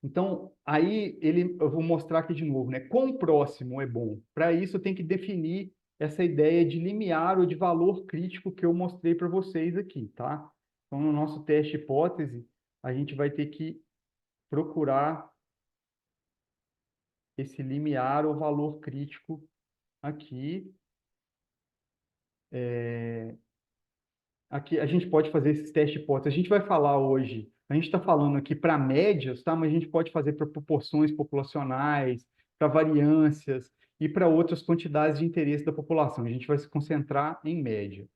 Então, aí eu vou mostrar aqui de novo, né? Quão próximo é bom? Para isso, eu tenho que definir essa ideia de limiar ou de valor crítico que eu mostrei para vocês aqui, tá? Então, no nosso teste hipótese, a gente vai ter que procurar esse limiar ou valor crítico aqui. Aqui a gente pode fazer esses testes de hipótese. A gente vai falar hoje, a gente está falando aqui para médias, tá? Mas a gente pode fazer para proporções populacionais, para variâncias e para outras quantidades de interesse da população. A gente vai se concentrar em média.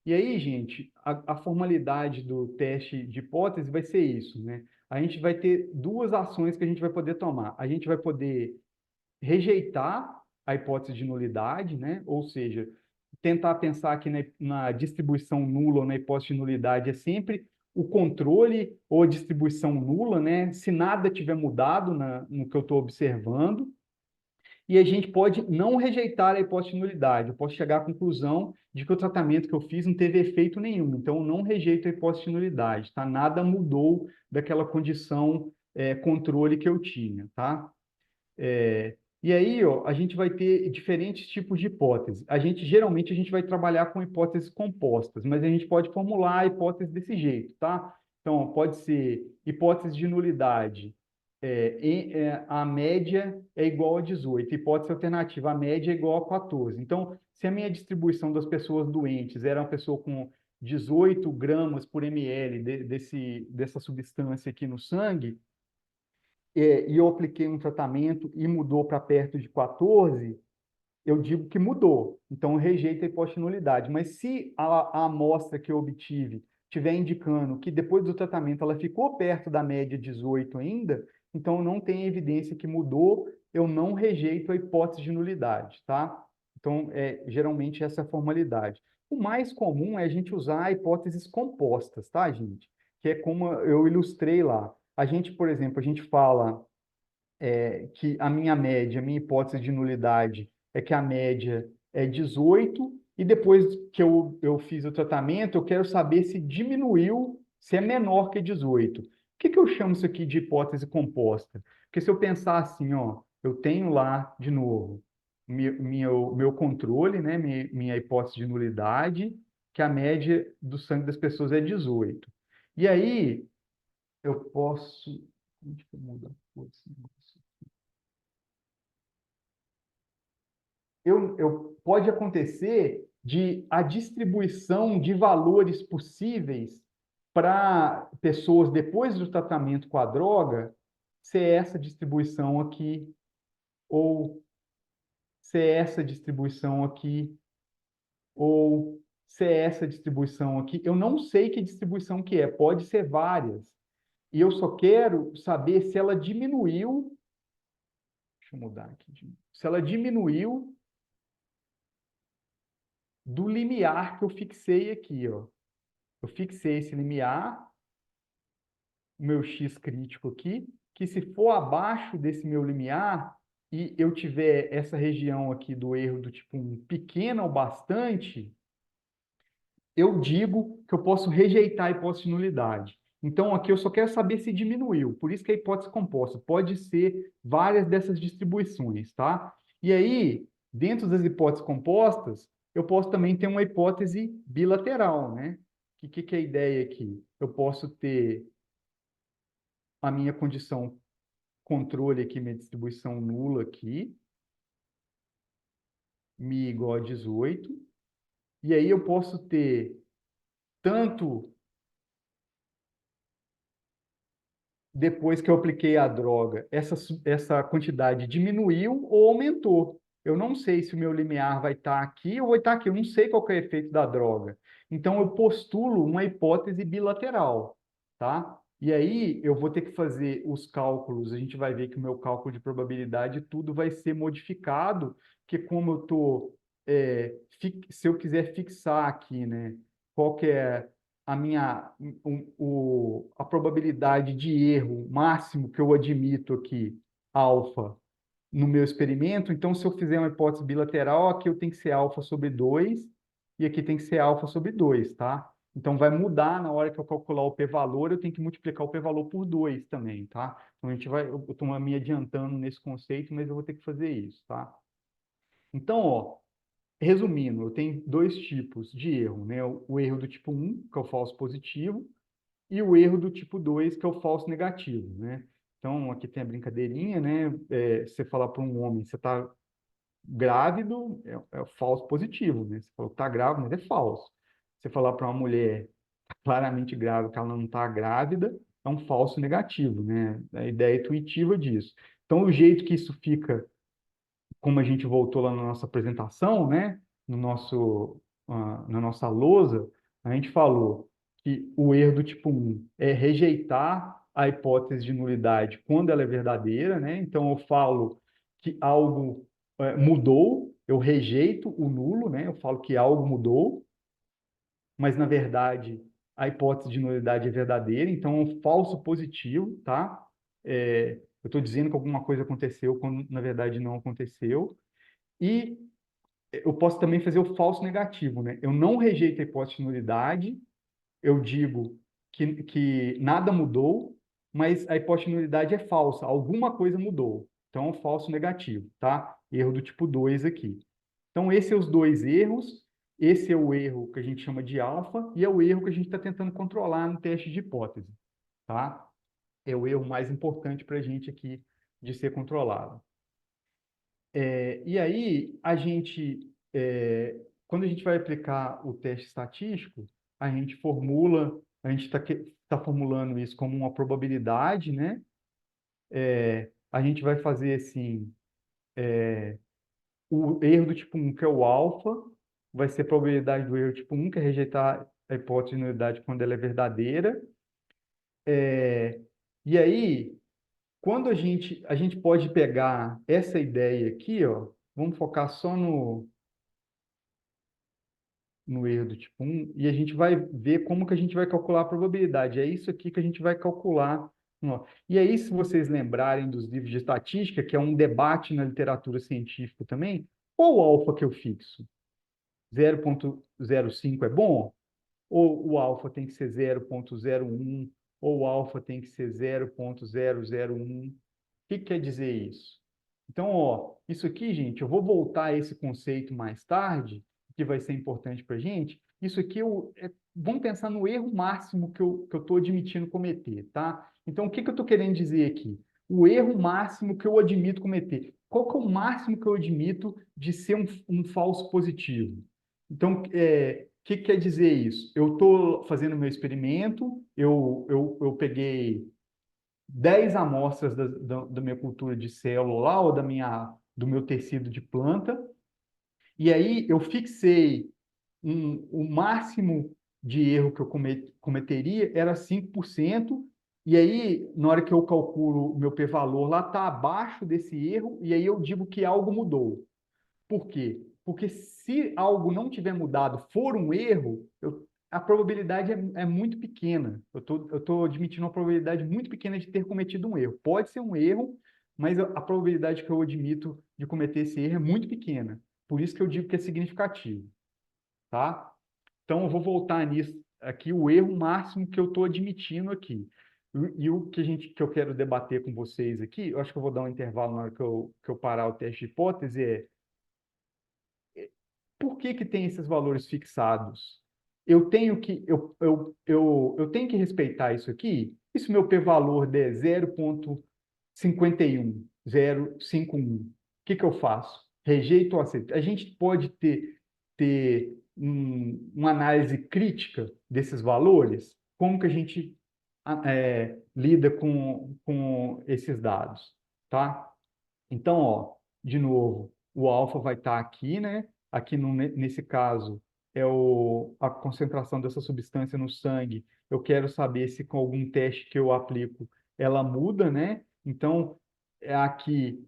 E aí, gente, a formalidade do teste de hipótese vai ser isso, né? A gente vai ter duas ações que a gente vai poder tomar. A gente vai poder rejeitar a hipótese de nulidade, né? Ou seja, tentar pensar que na distribuição nula ou na hipótese de nulidade é sempre o controle ou a distribuição nula, né? Se nada tiver mudado no que eu estou observando. E a gente pode não rejeitar a hipótese de nulidade. Eu posso chegar à conclusão de que o tratamento que eu fiz não teve efeito nenhum. Então, eu não rejeito a hipótese de nulidade, tá? Nada mudou daquela condição controle que eu tinha, tá? E aí, ó, a gente vai ter diferentes tipos de hipóteses. Geralmente, a gente vai trabalhar com hipóteses compostas, mas a gente pode formular a hipótese desse jeito, tá? Então, pode ser hipótese de nulidade, a média é igual a 18. Hipótese alternativa, a média é igual a 14. Então, se a minha distribuição das pessoas doentes era uma pessoa com 18 gramas por ml dessa substância aqui no sangue, e eu apliquei um tratamento e mudou para perto de 14, eu digo que mudou. Então, eu rejeito a hipótese de nulidade. Mas se a amostra que eu obtive estiver indicando que depois do tratamento ela ficou perto da média 18 ainda, então não tem evidência que mudou, eu não rejeito a hipótese de nulidade, tá? Então, geralmente essa é a formalidade. O mais comum é a gente usar hipóteses compostas, tá, gente? Que é como eu ilustrei lá. A gente, por exemplo, a gente fala que a minha média, a minha hipótese de nulidade é que a média é 18, e depois que eu fiz o tratamento, eu quero saber se diminuiu, se é menor que 18. Por que eu chamo isso aqui de hipótese composta? Porque se eu pensar assim, ó, eu tenho lá, de novo, meu controle, né, minha hipótese de nulidade, que a média do sangue das pessoas é 18. E aí, eu posso... Onde que eu mudo a cor desse negócio? Pode acontecer de a distribuição de valores possíveis para pessoas depois do tratamento com a droga ser essa distribuição aqui, ou ser essa distribuição aqui, ou ser essa distribuição aqui. Eu não sei que distribuição que é, pode ser várias. E eu só quero saber se ela diminuiu. Deixa eu mudar aqui. Se ela diminuiu do limiar que eu fixei aqui, ó. Eu fixei esse limiar, o meu X crítico aqui, que se for abaixo desse meu limiar e eu tiver essa região aqui do erro do tipo 1 pequena ou bastante, eu digo que eu posso rejeitar a hipótese de nulidade. Então, aqui eu só quero saber se diminuiu. Por isso que a hipótese composta pode ser várias dessas distribuições, tá? E aí, dentro das hipóteses compostas, eu posso também ter uma hipótese bilateral, né? O que é a ideia aqui? Eu posso ter a minha condição controle aqui, minha distribuição nula aqui, mi igual a 18, e aí eu posso ter tanto depois que eu apliquei a droga, essa quantidade diminuiu ou aumentou. Eu não sei se o meu limiar vai estar aqui ou vai estar aqui. Eu não sei qual que é o efeito da droga. Então, eu postulo uma hipótese bilateral, tá? E aí, eu vou ter que fazer os cálculos. A gente vai ver que o meu cálculo de probabilidade, tudo vai ser modificado, que como eu estou... se eu quiser fixar aqui, né? Qual que é a probabilidade de erro máximo que eu admito aqui, alfa, no meu experimento. Então, se eu fizer uma hipótese bilateral, aqui eu tenho que ser alfa sobre 2 e aqui tem que ser alfa sobre 2, tá? Então, vai mudar na hora que eu calcular o p-valor, eu tenho que multiplicar o p-valor por 2 também, tá? Então, eu estou me adiantando nesse conceito, mas eu vou ter que fazer isso, tá? Então, ó, resumindo, eu tenho dois tipos de erro, né? O erro do tipo 1, que é o falso positivo, e o erro do tipo 2, que é o falso negativo, né? Então, aqui tem a brincadeirinha, né? Você falar para um homem, você está grávido, é falso positivo, né? Você falou que está grávido, mas é falso. Você falar para uma mulher claramente grávida que ela não está grávida, é um falso negativo, né? A ideia intuitiva disso. Então, o jeito que isso fica, como a gente voltou lá na nossa apresentação, né, no nosso, na nossa lousa, a gente falou que o erro do tipo 1 é rejeitar a hipótese de nulidade quando ela é verdadeira, né? Então, eu falo que algo mudou, eu rejeito o nulo, né? Eu falo que algo mudou, mas, na verdade, a hipótese de nulidade é verdadeira, então é um falso positivo, tá? Eu estou dizendo que alguma coisa aconteceu quando, na verdade, não aconteceu. E eu posso também fazer o falso negativo, né? Eu não rejeito a hipótese de nulidade, eu digo que nada mudou, mas a hipótese de nulidade é falsa, alguma coisa mudou. Então, é um falso negativo, tá? Erro do tipo 2 aqui. Então, esses são os dois erros. Esse é o erro que a gente chama de alfa e é o erro que a gente está tentando controlar no teste de hipótese, tá? É o erro mais importante para a gente aqui de ser controlado. E aí, quando a gente vai aplicar o teste estatístico, a gente está formulando isso como uma probabilidade, né? A gente vai fazer assim, o erro do tipo 1, que é o alfa, vai ser a probabilidade do erro tipo 1, que é rejeitar a hipótese de nulidade quando ela é verdadeira. E aí, quando a gente pode pegar essa ideia aqui, ó, vamos focar só no erro do tipo 1, e a gente vai ver como que a gente vai calcular a probabilidade. É isso aqui que a gente vai calcular. Ó. E aí, se vocês lembrarem dos livros de estatística, que é um debate na literatura científica também, qual o alfa que eu fixo? 0,05 é bom? Ou o alfa tem que ser 0,01? Ou o alfa tem que ser 0,001? O que quer dizer isso? Então, ó, isso aqui, gente, eu vou voltar a esse conceito mais tarde, que vai ser importante para a gente, isso aqui vamos pensar no erro máximo que eu estou admitindo cometer, tá? Então, o que eu estou querendo dizer aqui? O erro máximo que eu admito cometer. Qual que é o máximo que eu admito de ser um falso positivo? Então, o que quer dizer isso? Eu estou fazendo meu experimento, eu peguei 10 amostras da minha cultura de célula lá, ou do meu tecido de planta, e aí eu fixei o máximo de erro que eu cometeria era 5%, e aí, na hora que eu calculo o meu p-valor, lá está abaixo desse erro, e aí eu digo que algo mudou. Por quê? Porque se algo não tiver mudado, for um erro, a probabilidade é muito pequena. Eu tô admitindo uma probabilidade muito pequena de ter cometido um erro. Pode ser um erro, mas a probabilidade que eu admito de cometer esse erro é muito pequena. Por isso que eu digo que é significativo, tá? Então, eu vou voltar nisso aqui, o erro máximo que eu estou admitindo aqui. E o que eu quero debater com vocês aqui, eu acho que eu vou dar um intervalo na hora que eu parar o teste de hipótese, por que tem esses valores fixados? Eu tenho que respeitar isso aqui? E se meu p-valor der 0,51, 0,51, o que eu faço? Rejeito ou aceito? A gente pode ter uma análise crítica desses valores? Como que a gente lida com esses dados? Tá? Então, ó, de novo, o alfa vai estar aqui, né? Aqui nesse caso é a concentração dessa substância no sangue. Eu quero saber se com algum teste que eu aplico ela muda, né? Então, aqui,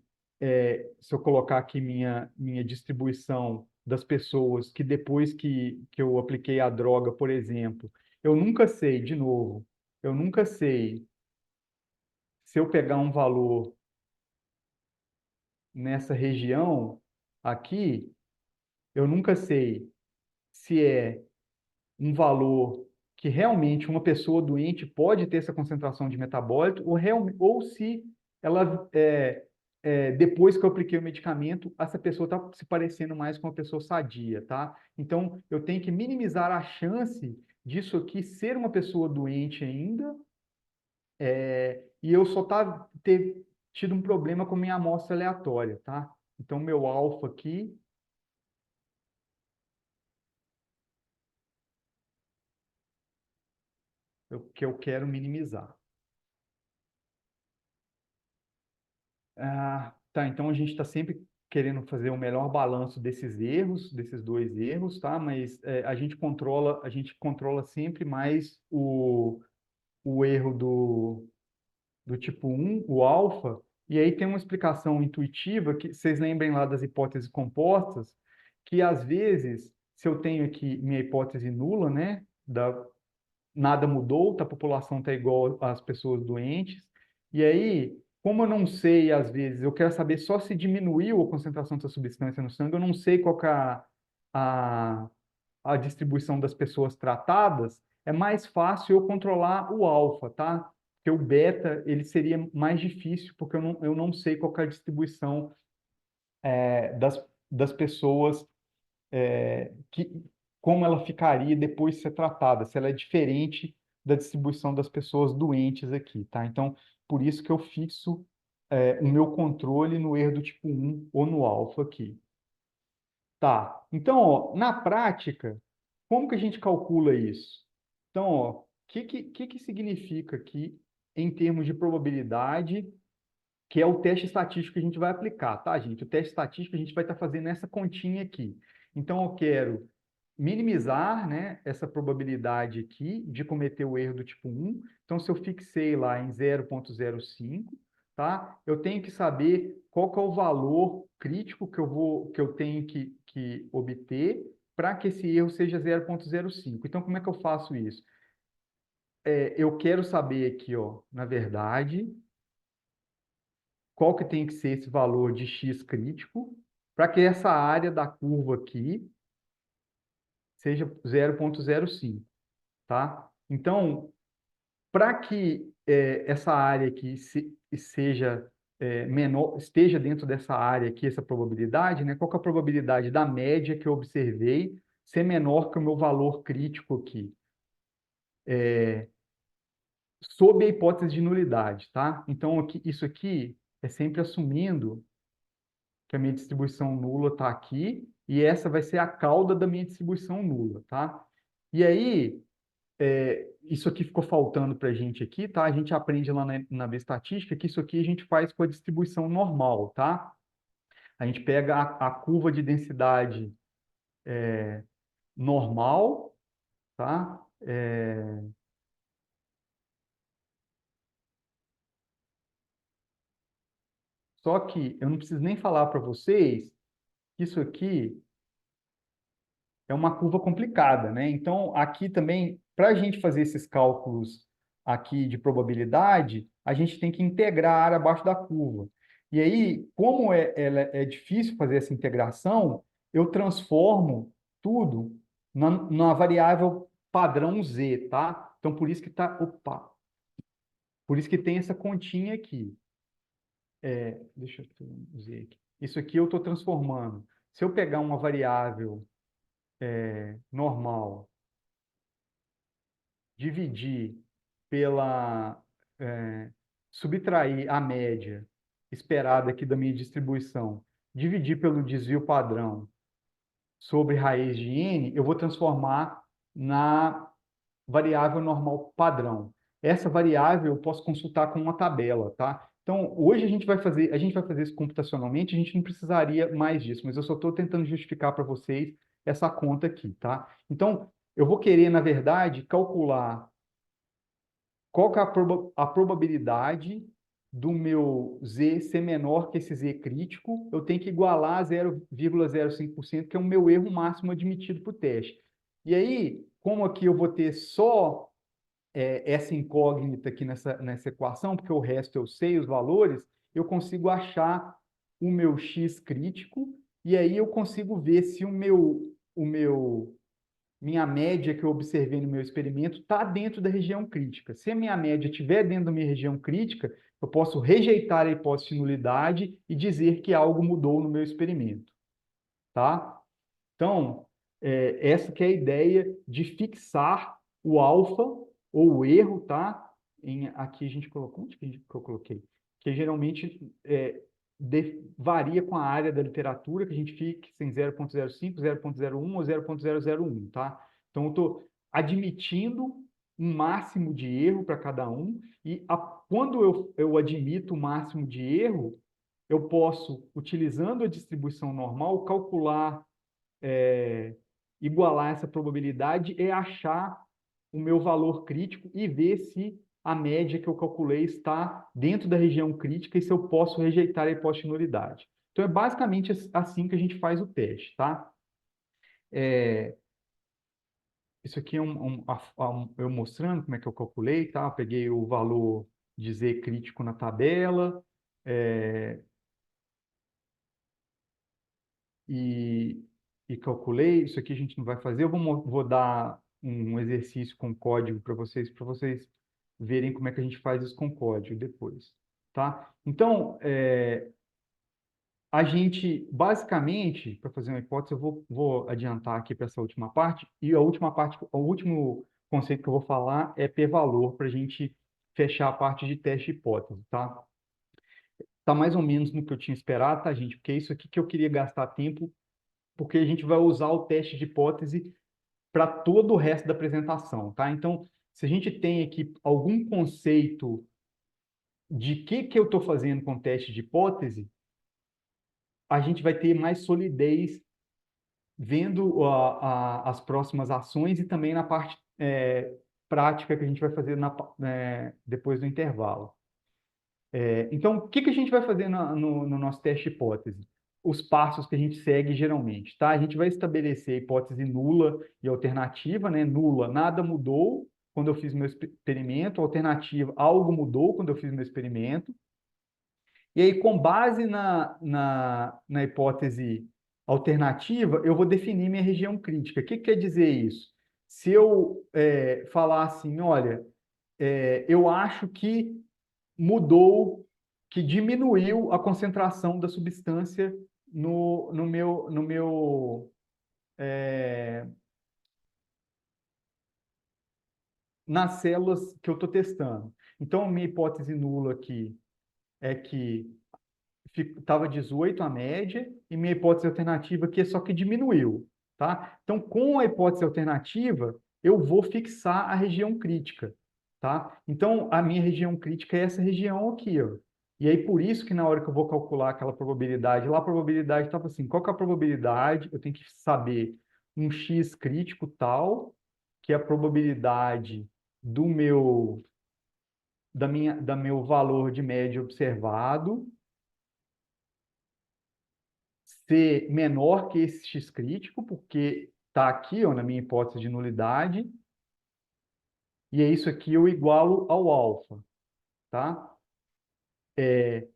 se eu colocar aqui minha distribuição das pessoas que depois que eu apliquei a droga, por exemplo, eu nunca sei, de novo, eu nunca sei se eu pegar um valor nessa região aqui, eu nunca sei se é um valor que realmente uma pessoa doente pode ter essa concentração de metabólito ou se ela, depois que eu apliquei o medicamento, essa pessoa está se parecendo mais com uma pessoa sadia, tá? Então, eu tenho que minimizar a chance disso aqui ser uma pessoa doente ainda, e eu só ter tido um problema com minha amostra aleatória, tá? Então, meu alfa aqui, que eu quero minimizar. Tá, então a gente está sempre querendo fazer o melhor balanço desses erros, desses dois erros, tá? Mas a gente controla sempre mais o erro do tipo 1, o alfa, e aí tem uma explicação intuitiva que vocês lembrem lá das hipóteses compostas, que às vezes, se eu tenho aqui minha hipótese nula, né, nada mudou, a população está igual às pessoas doentes. E aí, como eu não sei, às vezes, eu quero saber só se diminuiu a concentração dessa substância no sangue, eu não sei qual que é a, a distribuição das pessoas tratadas, é mais fácil eu controlar o alfa, tá? Porque o beta, ele seria mais difícil, porque eu não sei qual que é a distribuição das pessoas como ela ficaria depois de ser tratada, se ela é diferente da distribuição das pessoas doentes aqui, tá? Então, por isso que eu fixo o meu controle no erro do tipo 1 ou no alfa aqui. Tá, então, ó, na prática, como que a gente calcula isso? Então, ó, o que significa aqui em termos de probabilidade, que é o teste estatístico que a gente vai aplicar, tá, gente? O teste estatístico a gente vai estar fazendo essa continha aqui. Então, eu quero minimizar, né, essa probabilidade aqui de cometer o erro do tipo 1. Então, se eu fixei lá em 0,05, tá? Eu tenho que saber qual que é o valor crítico que eu tenho que obter para que esse erro seja 0,05. Então, como é que eu faço isso? Eu quero saber aqui, ó, na verdade, qual que tem que ser esse valor de x crítico para que essa área da curva aqui seja 0,05, tá? Então, para que essa área aqui seja menor, esteja dentro dessa área aqui, essa probabilidade, né? Qual que é a probabilidade da média que eu observei ser menor que o meu valor crítico aqui? Sob a hipótese de nulidade, tá? Então, isso aqui é sempre assumindo que a minha distribuição nula está aqui, e essa vai ser a cauda da minha distribuição nula, tá? E aí, isso aqui ficou faltando para a gente aqui, tá? A gente aprende lá na bioestatística que isso aqui a gente faz com a distribuição normal, tá? A gente pega a curva de densidade normal, tá? Só que eu não preciso nem falar para vocês que isso aqui é uma curva complicada, né? Então, aqui também, para a gente fazer esses cálculos aqui de probabilidade, a gente tem que integrar a área abaixo da curva. E aí, como ela é difícil fazer essa integração, eu transformo tudo na variável padrão z, tá? Então, por isso que tá, opa, por isso que tem essa continha aqui. Deixa eu z aqui. Isso aqui eu estou transformando. Se eu pegar uma variável normal, dividir pela, subtrair a média esperada aqui da minha distribuição, dividir pelo desvio padrão sobre raiz de n, eu vou transformar na variável normal padrão. Essa variável eu posso consultar com uma tabela, tá? Então, hoje a gente vai fazer isso computacionalmente, a gente não precisaria mais disso, mas eu só estou tentando justificar para vocês essa conta aqui, tá? Então, eu vou querer, na verdade, calcular qual que é a probabilidade do meu z ser menor que esse z crítico, eu tenho que igualar a 0,05%, que é o meu erro máximo admitido para o teste. E aí, como aqui eu vou ter só essa incógnita aqui nessa equação, porque o resto eu sei os valores, eu consigo achar o meu x crítico, e aí eu consigo ver se minha média que eu observei no meu experimento está dentro da região crítica. Se a minha média estiver dentro da minha região crítica, eu posso rejeitar a hipótese de nulidade e dizer que algo mudou no meu experimento, tá? Então, essa que é a ideia de fixar o alfa ou o erro, tá? Aqui a gente colocou, onde que eu coloquei? Que geralmente varia com a área da literatura, que a gente fixa em 0,05, 0,01 ou 0,001, tá? Então, eu estou admitindo um máximo de erro para cada um, e quando eu admito o máximo de erro, eu posso, utilizando a distribuição normal, calcular igualar essa probabilidade é achar o meu valor crítico e ver se a média que eu calculei está dentro da região crítica e se eu posso rejeitar a hipótese de nulidade. Então, é basicamente assim que a gente faz o teste, tá? Isso aqui é eu mostrando como é que eu calculei, tá? Eu peguei o valor de Z crítico na tabela, e, e calculei. Isso aqui a gente não vai fazer. Vou dar um exercício com código para vocês verem como é que a gente faz isso com código depois, tá? Então, a gente, basicamente, para fazer uma hipótese, eu vou adiantar aqui para essa última parte, e a última parte, o último conceito que eu vou falar é p-valor, para a gente fechar a parte de teste de hipótese, tá? Tá mais ou menos no que eu tinha esperado, tá, gente? Porque é isso aqui que eu queria gastar tempo, porque a gente vai usar o teste de hipótese para todo o resto da apresentação, tá? Então, se a gente tem aqui algum conceito de que eu estou fazendo com o teste de hipótese, a gente vai ter mais solidez vendo as próximas ações e também na parte prática que a gente vai fazer depois do intervalo. Então, o que a gente vai fazer no nosso teste de hipótese? Os passos que a gente segue geralmente, tá? A gente vai estabelecer a hipótese nula e alternativa, né? Nula, nada mudou quando eu fiz meu experimento. Alternativa, algo mudou quando eu fiz meu experimento. E aí, com base na hipótese alternativa, eu vou definir minha região crítica. O que quer dizer isso? Se eu falar assim, olha, eu acho que mudou que diminuiu a concentração da substância é, nas células que eu estou testando. Então, a minha hipótese nula aqui é que estava 18 a média, e minha hipótese alternativa aqui é só que diminuiu, tá? Então, com a hipótese alternativa, eu vou fixar a região crítica, tá? Então, a minha região crítica é essa região aqui, ó. E aí, por isso que na hora que eu vou calcular aquela probabilidade, lá a probabilidade estava assim, qual que é a probabilidade? Eu tenho que saber um X crítico tal, que é a probabilidade do meu valor de média observado, ser menor que esse X crítico, porque está aqui, ó, na minha hipótese de nulidade, e é isso aqui eu igualo ao alfa, tá? É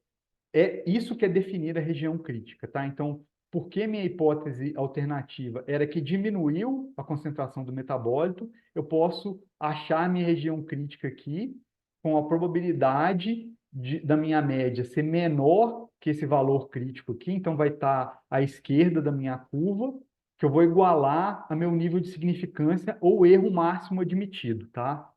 isso que é definir a região crítica, tá? Então, por que minha hipótese alternativa era que diminuiu a concentração do metabólito, eu posso achar a minha região crítica aqui com a probabilidade da minha média ser menor que esse valor crítico aqui, então vai estar à esquerda da minha curva, que eu vou igualar a meu nível de significância ou erro máximo admitido, tá?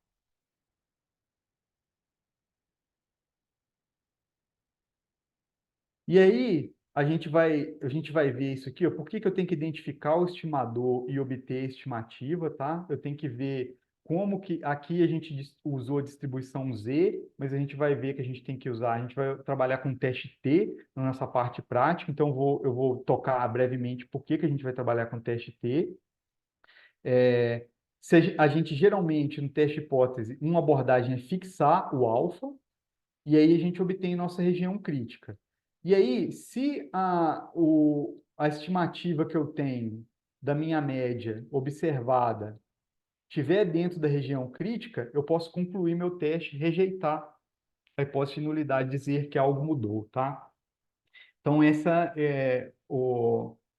E aí, a gente vai ver isso aqui, ó. Por que que eu tenho que identificar o estimador e obter a estimativa, tá? Eu tenho que ver como que aqui a gente usou a distribuição Z, mas a gente vai ver que a gente tem que usar, a gente vai trabalhar com teste T na nossa parte prática, então eu vou tocar brevemente por que que a gente vai trabalhar com teste T. É, a gente geralmente, no teste hipótese, uma abordagem é fixar o alfa, e aí a gente obtém nossa região crítica. E aí, se a estimativa que eu tenho da minha média observada estiver dentro da região crítica, eu posso concluir meu teste e rejeitar a hipótese de nulidade, dizer que algo mudou, tá? Então, essa é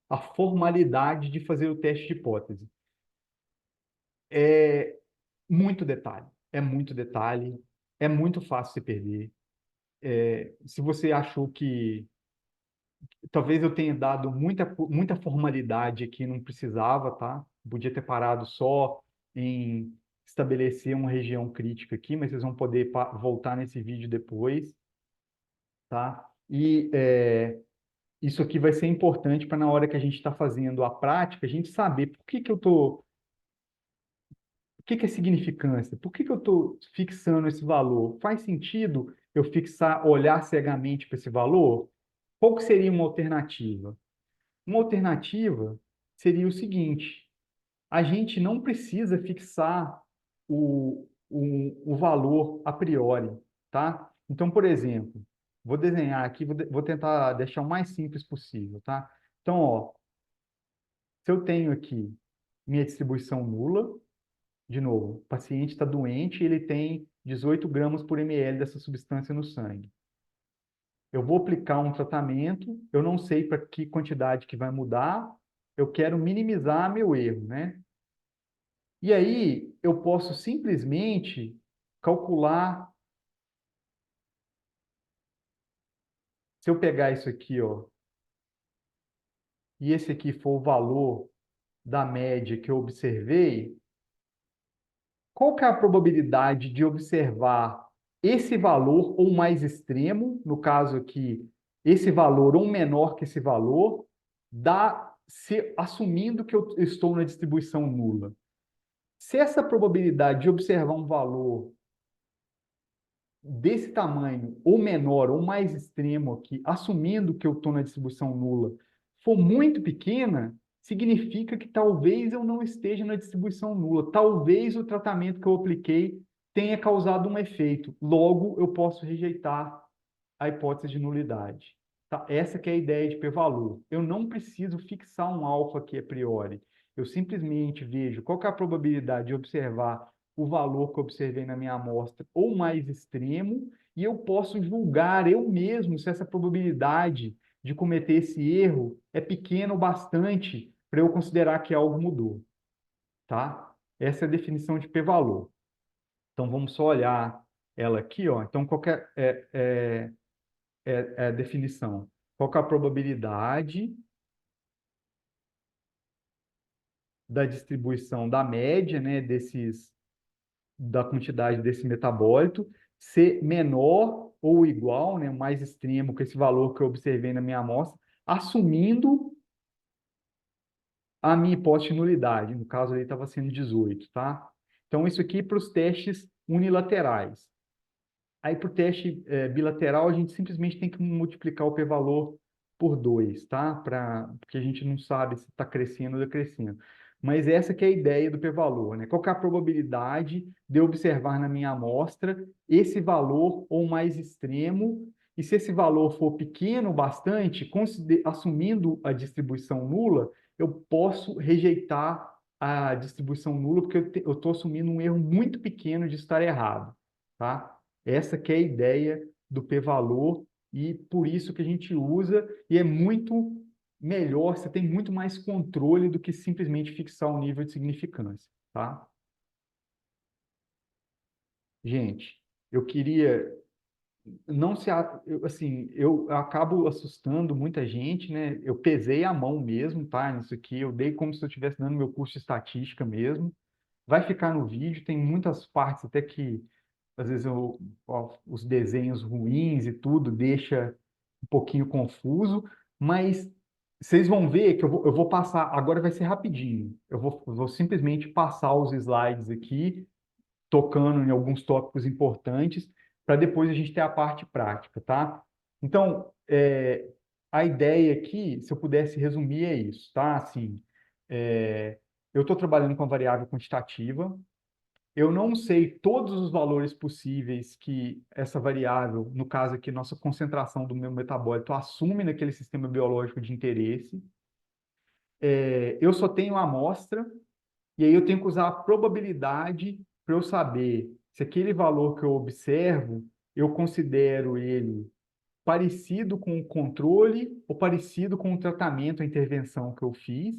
a formalidade de fazer o teste de hipótese. É é muito detalhe, é muito fácil se perder. Se você achou que talvez eu tenha dado muita formalidade aqui, não precisava, tá? Podia ter parado só em estabelecer uma região crítica aqui, mas vocês vão poder voltar nesse vídeo depois, tá? E isso aqui vai ser importante para na hora que a gente está fazendo a prática, a gente saber por que que eu tô, o que que é significância, por que que eu estou fixando esse valor? Faz sentido eu fixar, olhar cegamente para esse valor? Qual que seria uma alternativa? Uma alternativa seria o seguinte: a gente não precisa fixar o valor a priori, tá? Então, por exemplo, vou desenhar aqui, vou tentar deixar o mais simples possível, tá? Então, ó, se eu tenho aqui minha distribuição nula, de novo, o paciente está doente e ele tem 18 gramas por ml dessa substância no sangue. Eu vou aplicar um tratamento, eu não sei para que quantidade que vai mudar, eu quero minimizar meu erro, né? E aí eu posso simplesmente calcular, se eu pegar isso aqui, ó, e esse aqui for o valor da média que eu observei, qual que é a probabilidade de observar esse valor ou mais extremo, no caso aqui, esse valor ou menor que esse valor, assumindo que eu estou na distribuição nula? Se essa probabilidade de observar um valor desse tamanho, ou menor, ou mais extremo aqui, assumindo que eu estou na distribuição nula, for muito pequena, significa que talvez eu não esteja na distribuição nula. Talvez o tratamento que eu apliquei tenha causado um efeito. Logo, eu posso rejeitar a hipótese de nulidade. Tá? Essa que é a ideia de p-valor. Eu não preciso fixar um alfa aqui a priori. Eu simplesmente vejo qual que é a probabilidade de observar o valor que eu observei na minha amostra ou mais extremo, e eu posso julgar eu mesmo se essa probabilidade de cometer esse erro é pequena o bastante para eu considerar que algo mudou, tá? Essa é a definição de p-valor. Então, vamos só olhar ela aqui, ó. Então, é a definição. Qual que é a probabilidade da distribuição da média, né, da quantidade desse metabólito ser menor ou igual, né, mais extremo que esse valor que eu observei na minha amostra, assumindo a minha hipótese de nulidade. No caso, aí estava sendo 18, tá? Então, isso aqui para os testes unilaterais. Aí, para o teste bilateral, a gente simplesmente tem que multiplicar o p-valor por 2, tá? Porque a gente não sabe se está crescendo ou decrescendo. Mas essa que é a ideia do p-valor, né? Qual que é a probabilidade de eu observar na minha amostra esse valor ou mais extremo? E se esse valor for pequeno bastante, assumindo a distribuição nula, eu posso rejeitar a distribuição nula, porque eu estou assumindo um erro muito pequeno de estar errado, tá? Essa que é a ideia do p-valor e por isso que a gente usa e é muito melhor, você tem muito mais controle do que simplesmente fixar um nível de significância, tá? Gente, eu queria não se assim, eu acabo assustando muita gente, né? Eu pesei a mão mesmo, tá? Nisso aqui, eu dei como se eu estivesse dando meu curso de estatística mesmo. Vai ficar no vídeo, tem muitas partes até que às vezes os desenhos ruins e tudo deixa um pouquinho confuso, mas vocês vão ver que eu vou passar, agora vai ser rapidinho. Eu vou simplesmente passar os slides aqui, tocando em alguns tópicos importantes, para depois a gente ter a parte prática, tá? Então, a ideia aqui, se eu pudesse resumir, é isso, tá? Assim, eu estou trabalhando com a variável quantitativa, eu não sei todos os valores possíveis que essa variável, no caso aqui, nossa concentração do meu metabólito, assume naquele sistema biológico de interesse. Eu só tenho a amostra, e aí eu tenho que usar a probabilidade para eu saber se aquele valor que eu observo, eu considero ele parecido com o controle ou parecido com o tratamento, a intervenção que eu fiz.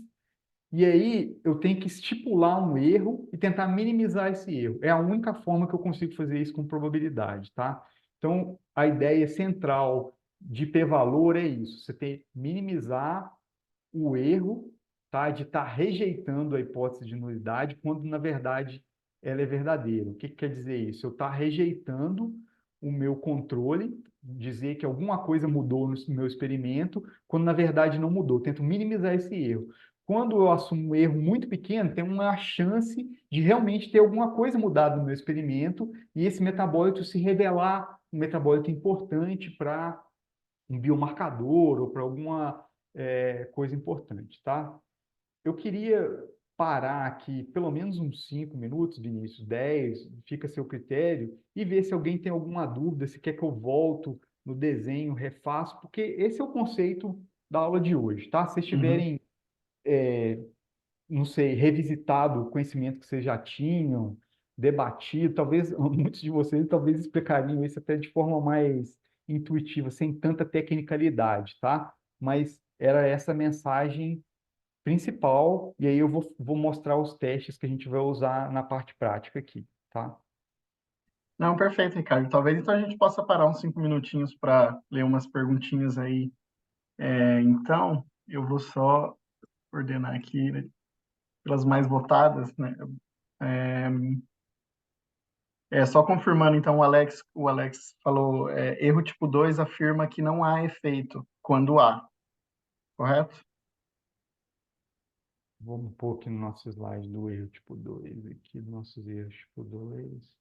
E aí eu tenho que estipular um erro e tentar minimizar esse erro. É a única forma que eu consigo fazer isso com probabilidade, tá? Então, a ideia central de p-valor é isso. Você tem que minimizar o erro, tá? De estar rejeitando a hipótese de nulidade quando, na verdade, ela é verdadeira. O que quer dizer isso? Eu estar rejeitando o meu controle, dizer que alguma coisa mudou no meu experimento, quando, na verdade, não mudou. Eu tento minimizar esse erro. Quando eu assumo um erro muito pequeno, tem uma chance de realmente ter alguma coisa mudada no meu experimento e esse metabólito se revelar um metabólito importante para um biomarcador ou para alguma coisa importante, tá? Eu queria parar aqui pelo menos uns 5 minutos, Vinícius, 10, fica a seu critério, e ver se alguém tem alguma dúvida, se quer que eu volto no desenho, refaço, porque esse é o conceito da aula de hoje, tá? Se vocês Uhum. tiverem não sei, revisitado o conhecimento que vocês já tinham, debatido, talvez muitos de vocês talvez explicariam isso até de forma mais intuitiva, sem tanta tecnicalidade, tá? Mas era essa a mensagem principal, e aí eu vou mostrar os testes que a gente vai usar na parte prática aqui, tá? Não, perfeito, Ricardo. Talvez então a gente possa parar uns 5 minutinhos para ler umas perguntinhas aí. Então, eu vou só ordenar aqui, né, pelas mais votadas, né? É, só confirmando, então, o Alex falou, erro tipo 2 afirma que não há efeito quando há, correto? Vamos pôr aqui no nosso slide do erro tipo 2 aqui, dos nossos erros tipo 2.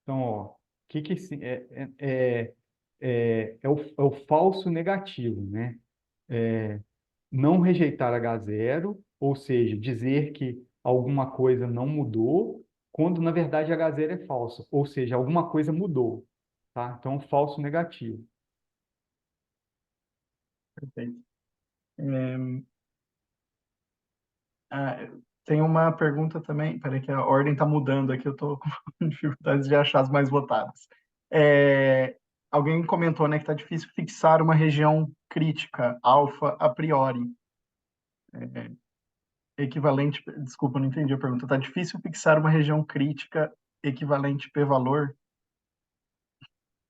Então, ó, o que é o falso negativo, né? Não rejeitar H0, ou seja, dizer que alguma coisa não mudou, quando na verdade H0 é falso, ou seja, alguma coisa mudou, tá? Então, falso negativo. Perfeito. Ah, tem uma pergunta também, peraí que a ordem está mudando aqui, eu estou com dificuldades de achar as mais votadas. Alguém comentou, né, que está difícil fixar uma região crítica, alfa, a priori. Equivalente, desculpa, não entendi a pergunta. Está difícil fixar uma região crítica equivalente p-valor?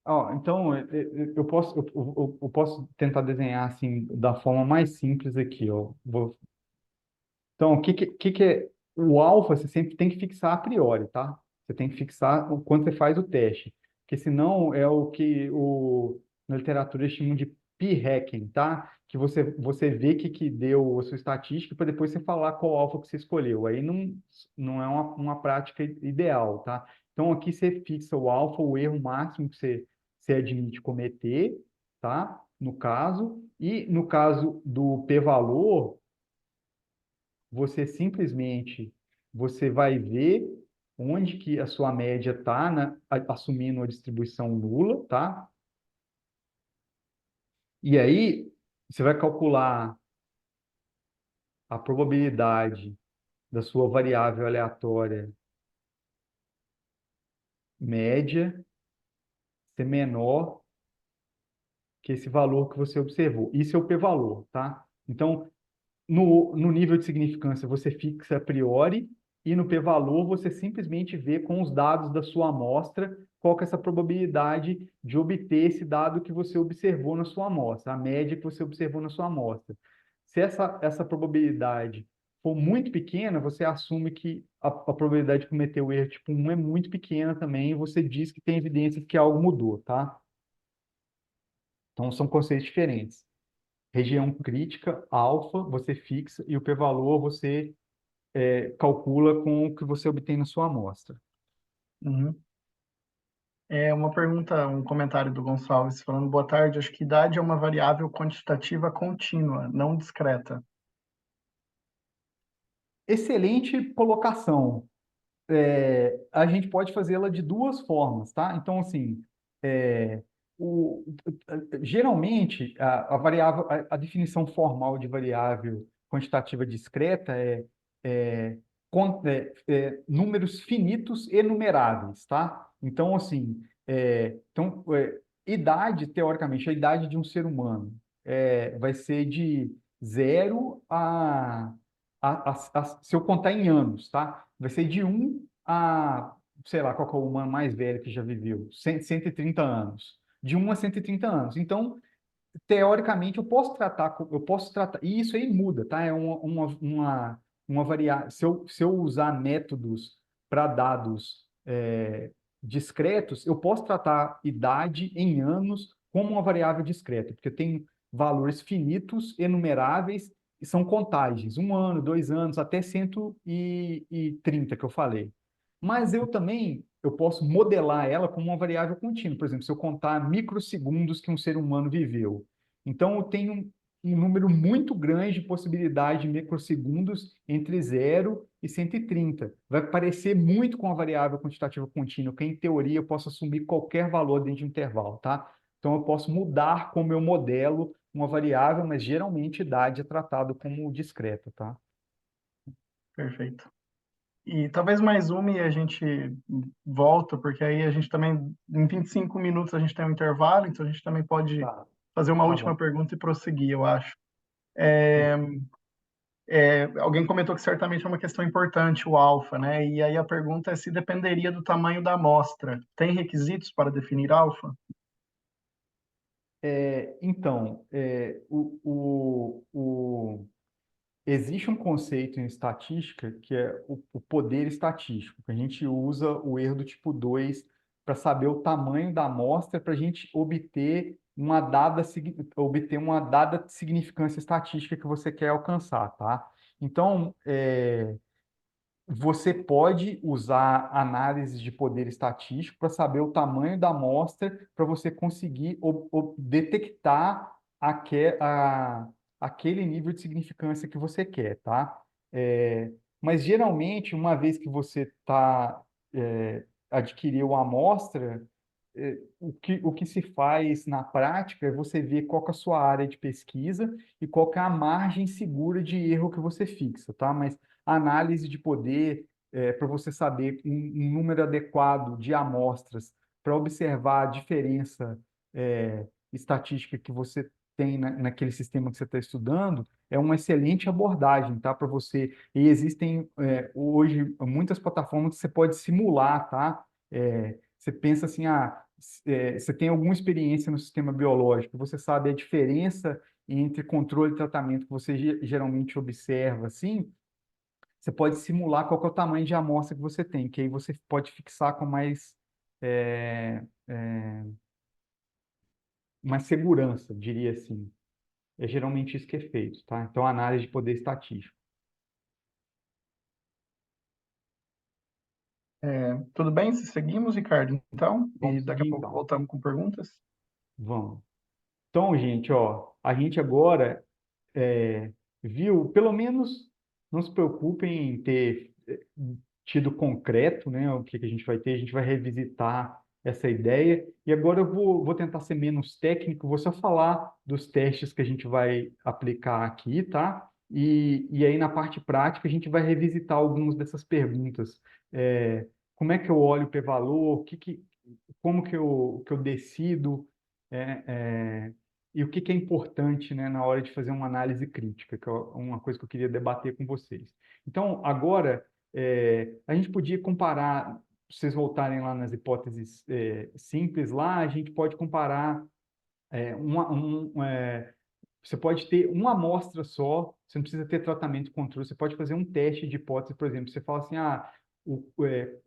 Ó, então, eu posso tentar desenhar assim da forma mais simples aqui, ó. Então, o que é o alfa? Você sempre tem que fixar a priori, tá? Você tem que fixar quando você faz o teste, porque senão é o que na literatura eles chamam de p-hacking, tá? Que você vê que deu a sua estatística para depois você falar qual alfa que você escolheu. Aí não é uma prática ideal, tá? Então aqui você fixa o alfa, o erro máximo que você admite cometer, tá? No caso, e no caso do p-valor você simplesmente você vai ver onde que a sua média está assumindo a distribuição nula, tá? E aí você vai calcular a probabilidade da sua variável aleatória média ser menor que esse valor que você observou. Isso é o p-valor, tá? Então, no nível de significância, você fixa a priori, e no p-valor, você simplesmente vê com os dados da sua amostra qual que é essa probabilidade de obter esse dado que você observou na sua amostra, a média que você observou na sua amostra. Se essa probabilidade for muito pequena, você assume que a probabilidade de cometer o erro tipo 1 é muito pequena também, e você diz que tem evidências que algo mudou, tá? Então, são conceitos diferentes. Região crítica, alfa, você fixa, e o p-valor você calcula com o que você obtém na sua amostra. Uhum. É uma pergunta, um comentário do Gonçalves falando, boa tarde, acho que idade é uma variável quantitativa contínua, não discreta. Excelente colocação. A gente pode fazê-la de duas formas, tá? Então, assim, é, o, geralmente, a variável, a definição formal de variável quantitativa discreta é, números finitos enumeráveis, tá? Então, assim, idade, teoricamente, a idade de um ser humano vai ser de 0 se eu contar em anos, tá? Vai ser de 1 a, sei lá, qual que é o humano mais velho que já viveu? 130 anos. De 1 a 130 anos. Então, teoricamente, eu posso tratar, e isso aí muda, tá? É uma variável. Se eu usar métodos para dados discretos, eu posso tratar idade em anos como uma variável discreta, porque tem valores finitos, enumeráveis, e são contagens, 1 ano, 2 anos, até 130 que eu falei. Mas eu posso modelar ela como uma variável contínua. Por exemplo, se eu contar microsegundos que um ser humano viveu. Então, eu tenho um número muito grande de possibilidade de microsegundos entre 0 e 130. Vai parecer muito com a variável quantitativa contínua, que em teoria eu posso assumir qualquer valor dentro de um intervalo, tá? Então, eu posso mudar como eu modelo uma variável, mas geralmente idade é tratado como discreta, tá? Perfeito. E talvez mais uma e a gente volta, porque aí a gente também, em 25 minutos a gente tem um intervalo, então a gente também pode Tá, fazer uma tá última bom. pergunta e prosseguir, eu acho. Alguém comentou que certamente é uma questão importante o alfa, né? E aí a pergunta é se dependeria do tamanho da amostra. Tem requisitos para definir alfa? Então, existe um conceito em estatística que é o poder estatístico, que a gente usa o erro do tipo 2 para saber o tamanho da amostra para a gente obter uma dada significância estatística que você quer alcançar, tá? Então, você pode usar análise de poder estatístico para saber o tamanho da amostra para você conseguir detectar aquele nível de significância que você quer, tá? Mas geralmente, uma vez que você adquiriu a amostra, o que se faz na prática é você ver qual que é a sua área de pesquisa e qual que é a margem segura de erro que você fixa, tá? Mas a análise de poder para você saber um número adequado de amostras para observar a diferença estatística que você tem naquele sistema que você está estudando, é uma excelente abordagem, tá? Para você. E existem hoje muitas plataformas que você pode simular, tá? Você pensa assim, você tem alguma experiência no sistema biológico, você sabe a diferença entre controle e tratamento que você geralmente observa, assim, você pode simular qual que é o tamanho de amostra que você tem, que aí você pode fixar com é, é, mais segurança, diria assim. É geralmente isso que é feito, tá? Então, análise de poder estatístico. Tudo bem? Se seguimos, Ricardo, então? E Vamos daqui a seguir pouco então. voltamos com perguntas? Vamos. Então, gente, ó, a gente agora viu, pelo menos não se preocupem em ter tido concreto, né, o que que a gente vai revisitar essa ideia, e agora eu vou tentar ser menos técnico, vou só falar dos testes que a gente vai aplicar aqui, tá? E aí na parte prática a gente vai revisitar algumas dessas perguntas. Como é que eu olho o p-valor, como que eu decido, é, é, e o que é importante, né, na hora de fazer uma análise crítica, que é uma coisa que eu queria debater com vocês. Então, agora, a gente podia comparar, se vocês voltarem lá nas hipóteses simples, lá a gente pode comparar você pode ter uma amostra só, você não precisa ter tratamento e controle, você pode fazer um teste de hipótese, por exemplo, você fala assim,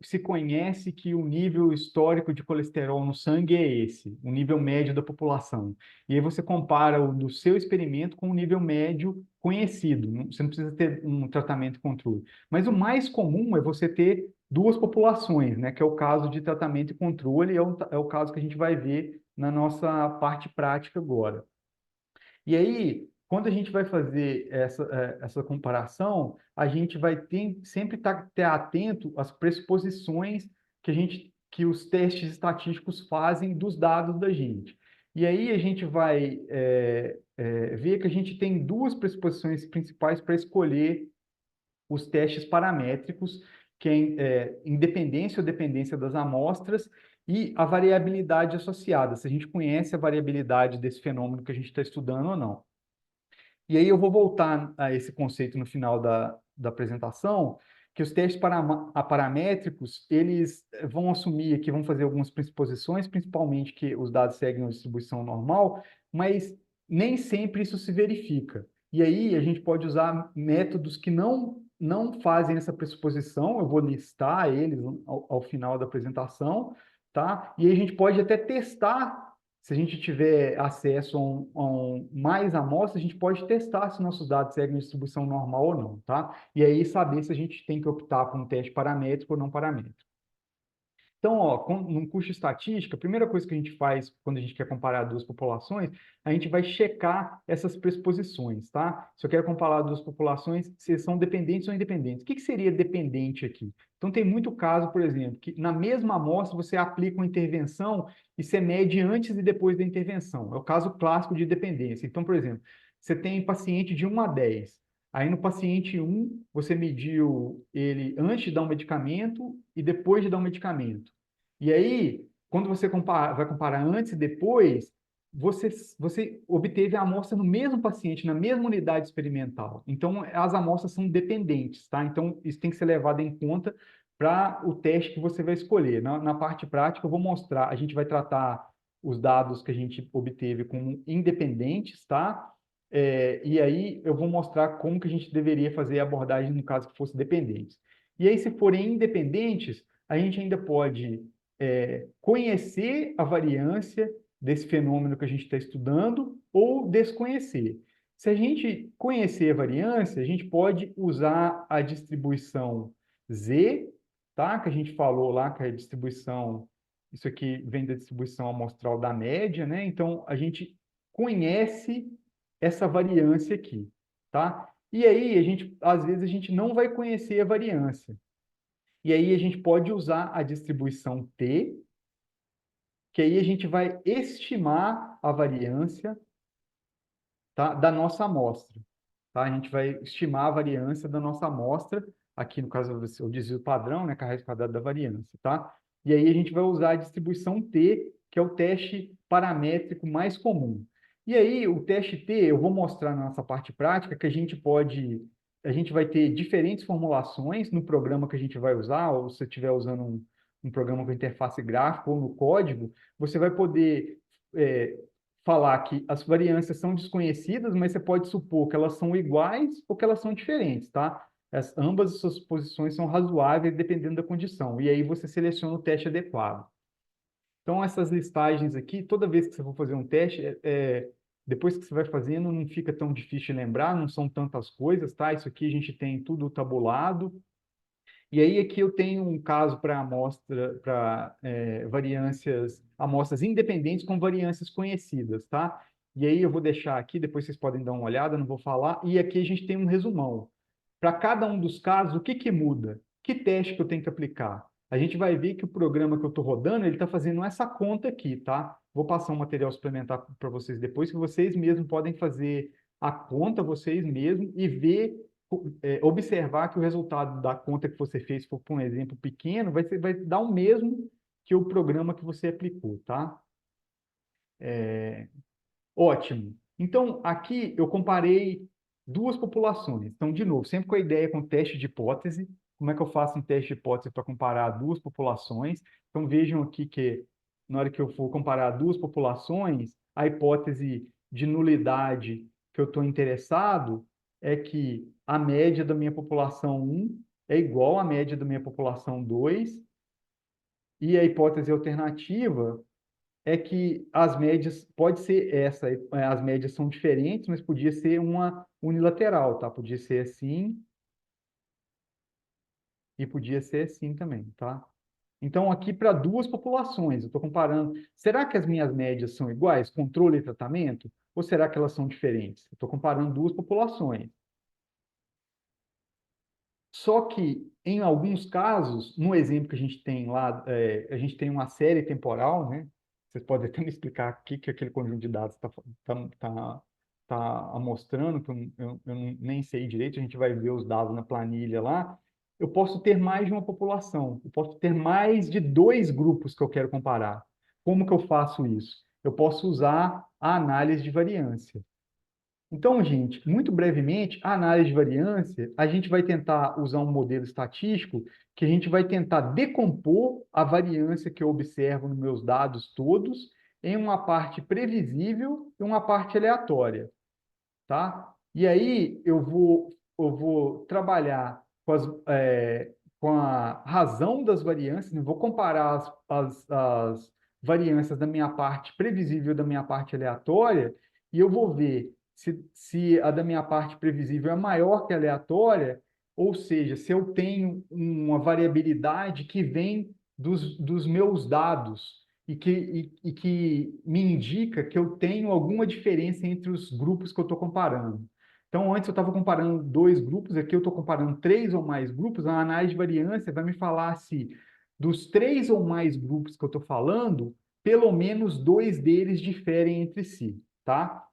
se conhece que o nível histórico de colesterol no sangue é esse, o nível médio da população. E aí você compara o do seu experimento com o nível médio conhecido, você não precisa ter um tratamento e controle. Mas o mais comum é você ter duas populações, né, que é o caso de tratamento e controle, é o caso que a gente vai ver na nossa parte prática agora. E aí, quando a gente vai fazer essa comparação, a gente vai sempre ter atento às pressuposições que os testes estatísticos fazem dos dados da gente. E aí a gente vai ver que a gente tem duas pressuposições principais para escolher os testes paramétricos, que é independência ou dependência das amostras e a variabilidade associada, se a gente conhece a variabilidade desse fenômeno que a gente está estudando ou não. E aí eu vou voltar a esse conceito no final da apresentação, que os testes paramétricos, eles vão assumir aqui, vão fazer algumas pressuposições, principalmente que os dados seguem uma distribuição normal, mas nem sempre isso se verifica. E aí a gente pode usar métodos que não fazem essa pressuposição, eu vou listar eles ao final da apresentação, tá? E aí a gente pode até testar se a gente tiver acesso mais amostras, a gente pode testar se nossos dados seguem a distribuição normal ou não, tá? E aí saber se a gente tem que optar por um teste paramétrico ou não paramétrico. Então, ó, num curso de estatística, a primeira coisa que a gente faz quando a gente quer comparar duas populações, a gente vai checar essas pressuposições, tá? Se eu quero comparar duas populações, se são dependentes ou independentes. O que seria dependente aqui? Então, tem muito caso, por exemplo, que na mesma amostra você aplica uma intervenção e você mede antes e depois da intervenção. É o caso clássico de dependência. Então, por exemplo, você tem paciente de 1 a 10. Aí no paciente 1, você mediu ele antes de dar um medicamento e depois de dar um medicamento. E aí, quando você vai comparar antes e depois, você obteve a amostra no mesmo paciente, na mesma unidade experimental. Então, as amostras são dependentes, tá? Então, isso tem que ser levado em conta para o teste que você vai escolher. Na parte prática, eu vou mostrar, a gente vai tratar os dados que a gente obteve como independentes, tá? E aí eu vou mostrar como que a gente deveria fazer a abordagem no caso que fosse dependentes. E aí, se forem independentes, a gente ainda pode conhecer a variância desse fenômeno que a gente está estudando ou desconhecer. Se a gente conhecer a variância, a gente pode usar a distribuição Z, tá? Que a gente falou lá, que é a distribuição, isso aqui vem da distribuição amostral da média, né? Então, a gente conhece essa variância aqui, tá? E aí, às vezes, a gente não vai conhecer a variância. E aí, a gente pode usar a distribuição T, que aí a gente vai estimar a variância, tá, da nossa amostra. Tá? A gente vai estimar a variância da nossa amostra, aqui no caso o desvio padrão, né, que é a raiz quadrada da variância. Tá? E aí a gente vai usar a distribuição T, que é o teste paramétrico mais comum. E aí, o teste T, eu vou mostrar na nossa parte prática que a gente vai ter diferentes formulações no programa que a gente vai usar, ou se estiver usando um programa com interface gráfica ou no código, você vai poder falar que as variâncias são desconhecidas, mas você pode supor que elas são iguais ou que elas são diferentes, tá? Ambas as suas posições são razoáveis dependendo da condição. E aí você seleciona o teste adequado. Então, essas listagens aqui, toda vez que você for fazer um teste, depois que você vai fazendo, não fica tão difícil de lembrar, não são tantas coisas, tá? Isso aqui a gente tem tudo tabulado. E aí aqui eu tenho um caso para amostra, para variâncias, amostras independentes com variâncias conhecidas, tá? E aí eu vou deixar aqui, depois vocês podem dar uma olhada, não vou falar. E aqui a gente tem um resumão. Para cada um dos casos, o que que muda? Que teste que eu tenho que aplicar? A gente vai ver que o programa que eu estou rodando, ele está fazendo essa conta aqui, tá? Vou passar um material suplementar para vocês depois, que vocês mesmos podem fazer a conta, vocês mesmos, e ver observar que o resultado da conta que você fez, se for por um exemplo pequeno, vai dar o mesmo que o programa que você aplicou, tá? Ótimo. Então, aqui eu comparei duas populações. Então, de novo, sempre com a ideia com teste de hipótese. Como é que eu faço um teste de hipótese para comparar duas populações? Então, vejam aqui que na hora que eu for comparar duas populações, a hipótese de nulidade que eu estou interessado é que a média da minha população 1 é igual à média da minha população 2, e a hipótese alternativa é que as médias, pode ser essa, as médias são diferentes, mas podia ser uma unilateral, tá? Podia ser assim e podia ser assim também, tá? Então, aqui para duas populações, eu estou comparando. Será que as minhas médias são iguais, controle e tratamento? Ou será que elas são diferentes? Eu estou comparando duas populações. Só que, em alguns casos, no exemplo que a gente tem lá, a gente tem uma série temporal, né? Vocês podem até me explicar o que aquele conjunto de dados tá mostrando, que eu nem sei direito, a gente vai ver os dados na planilha lá. Eu posso ter mais de uma população, eu posso ter mais de dois grupos que eu quero comparar. Como que eu faço isso? Eu posso usar a análise de variância. Então, gente, muito brevemente, a análise de variância, a gente vai tentar usar um modelo estatístico que a gente vai tentar decompor a variância que eu observo nos meus dados todos em uma parte previsível e uma parte aleatória, tá? E aí eu vou trabalhar com a razão das variâncias, né? Vou comparar as variâncias da minha parte previsível e da minha parte aleatória, e eu vou ver se a da minha parte previsível é maior que a aleatória, ou seja, se eu tenho uma variabilidade que vem dos meus dados e que me indica que eu tenho alguma diferença entre os grupos que eu estou comparando. Então, antes eu estava comparando dois grupos, aqui eu estou comparando três ou mais grupos. A análise de variância vai me falar se dos três ou mais grupos que eu estou falando, pelo menos dois deles diferem entre si, tá?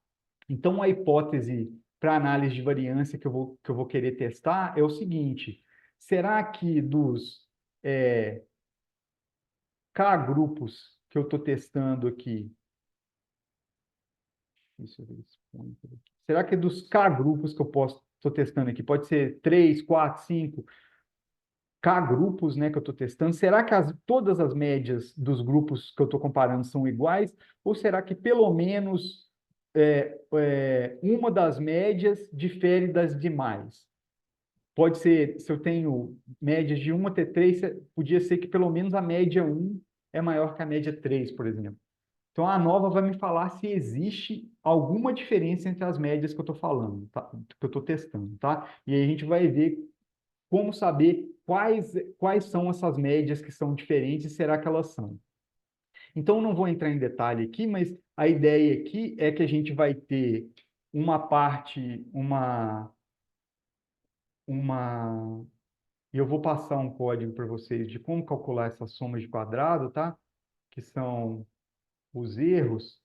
Então, a hipótese para análise de variância que eu vou querer testar é o seguinte: será que dos K grupos que eu estou testando aqui, deixa eu ver esse ponto aqui. Será que dos K grupos que eu estou testando aqui, pode ser 3, 4, 5 K grupos, né, que eu estou testando, será que todas as médias dos grupos que eu estou comparando são iguais? Ou será que pelo menos uma das médias difere das demais? Pode ser, se eu tenho médias de 1 até 3, podia ser que pelo menos a média 1 é maior que a média 3, por exemplo. Então, a nova vai me falar se existe alguma diferença entre as médias que eu estou falando, tá? Que eu estou testando, tá? E aí a gente vai ver como saber quais são essas médias que são diferentes e será que elas são. Então, não vou entrar em detalhe aqui, mas a ideia aqui é que a gente vai ter uma parte, e eu vou passar um código para vocês de como calcular essa soma de quadrado, tá? Que são os erros.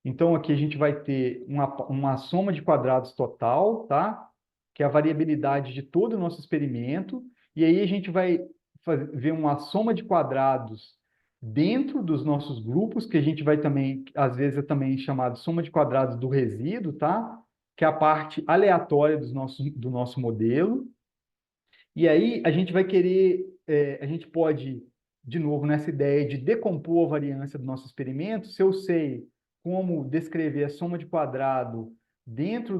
Então, aqui a gente vai ter uma soma de quadrados total, tá? Que é a variabilidade de todo o nosso experimento. E aí a gente vai ver uma soma de quadrados dentro dos nossos grupos, que a gente vai também, às vezes é também chamado soma de quadrados do resíduo, tá? Que é a parte aleatória do nosso modelo. E aí a gente vai querer, a gente pode de novo, nessa ideia de decompor a variância do nosso experimento, se eu sei como descrever a soma de quadrado dentro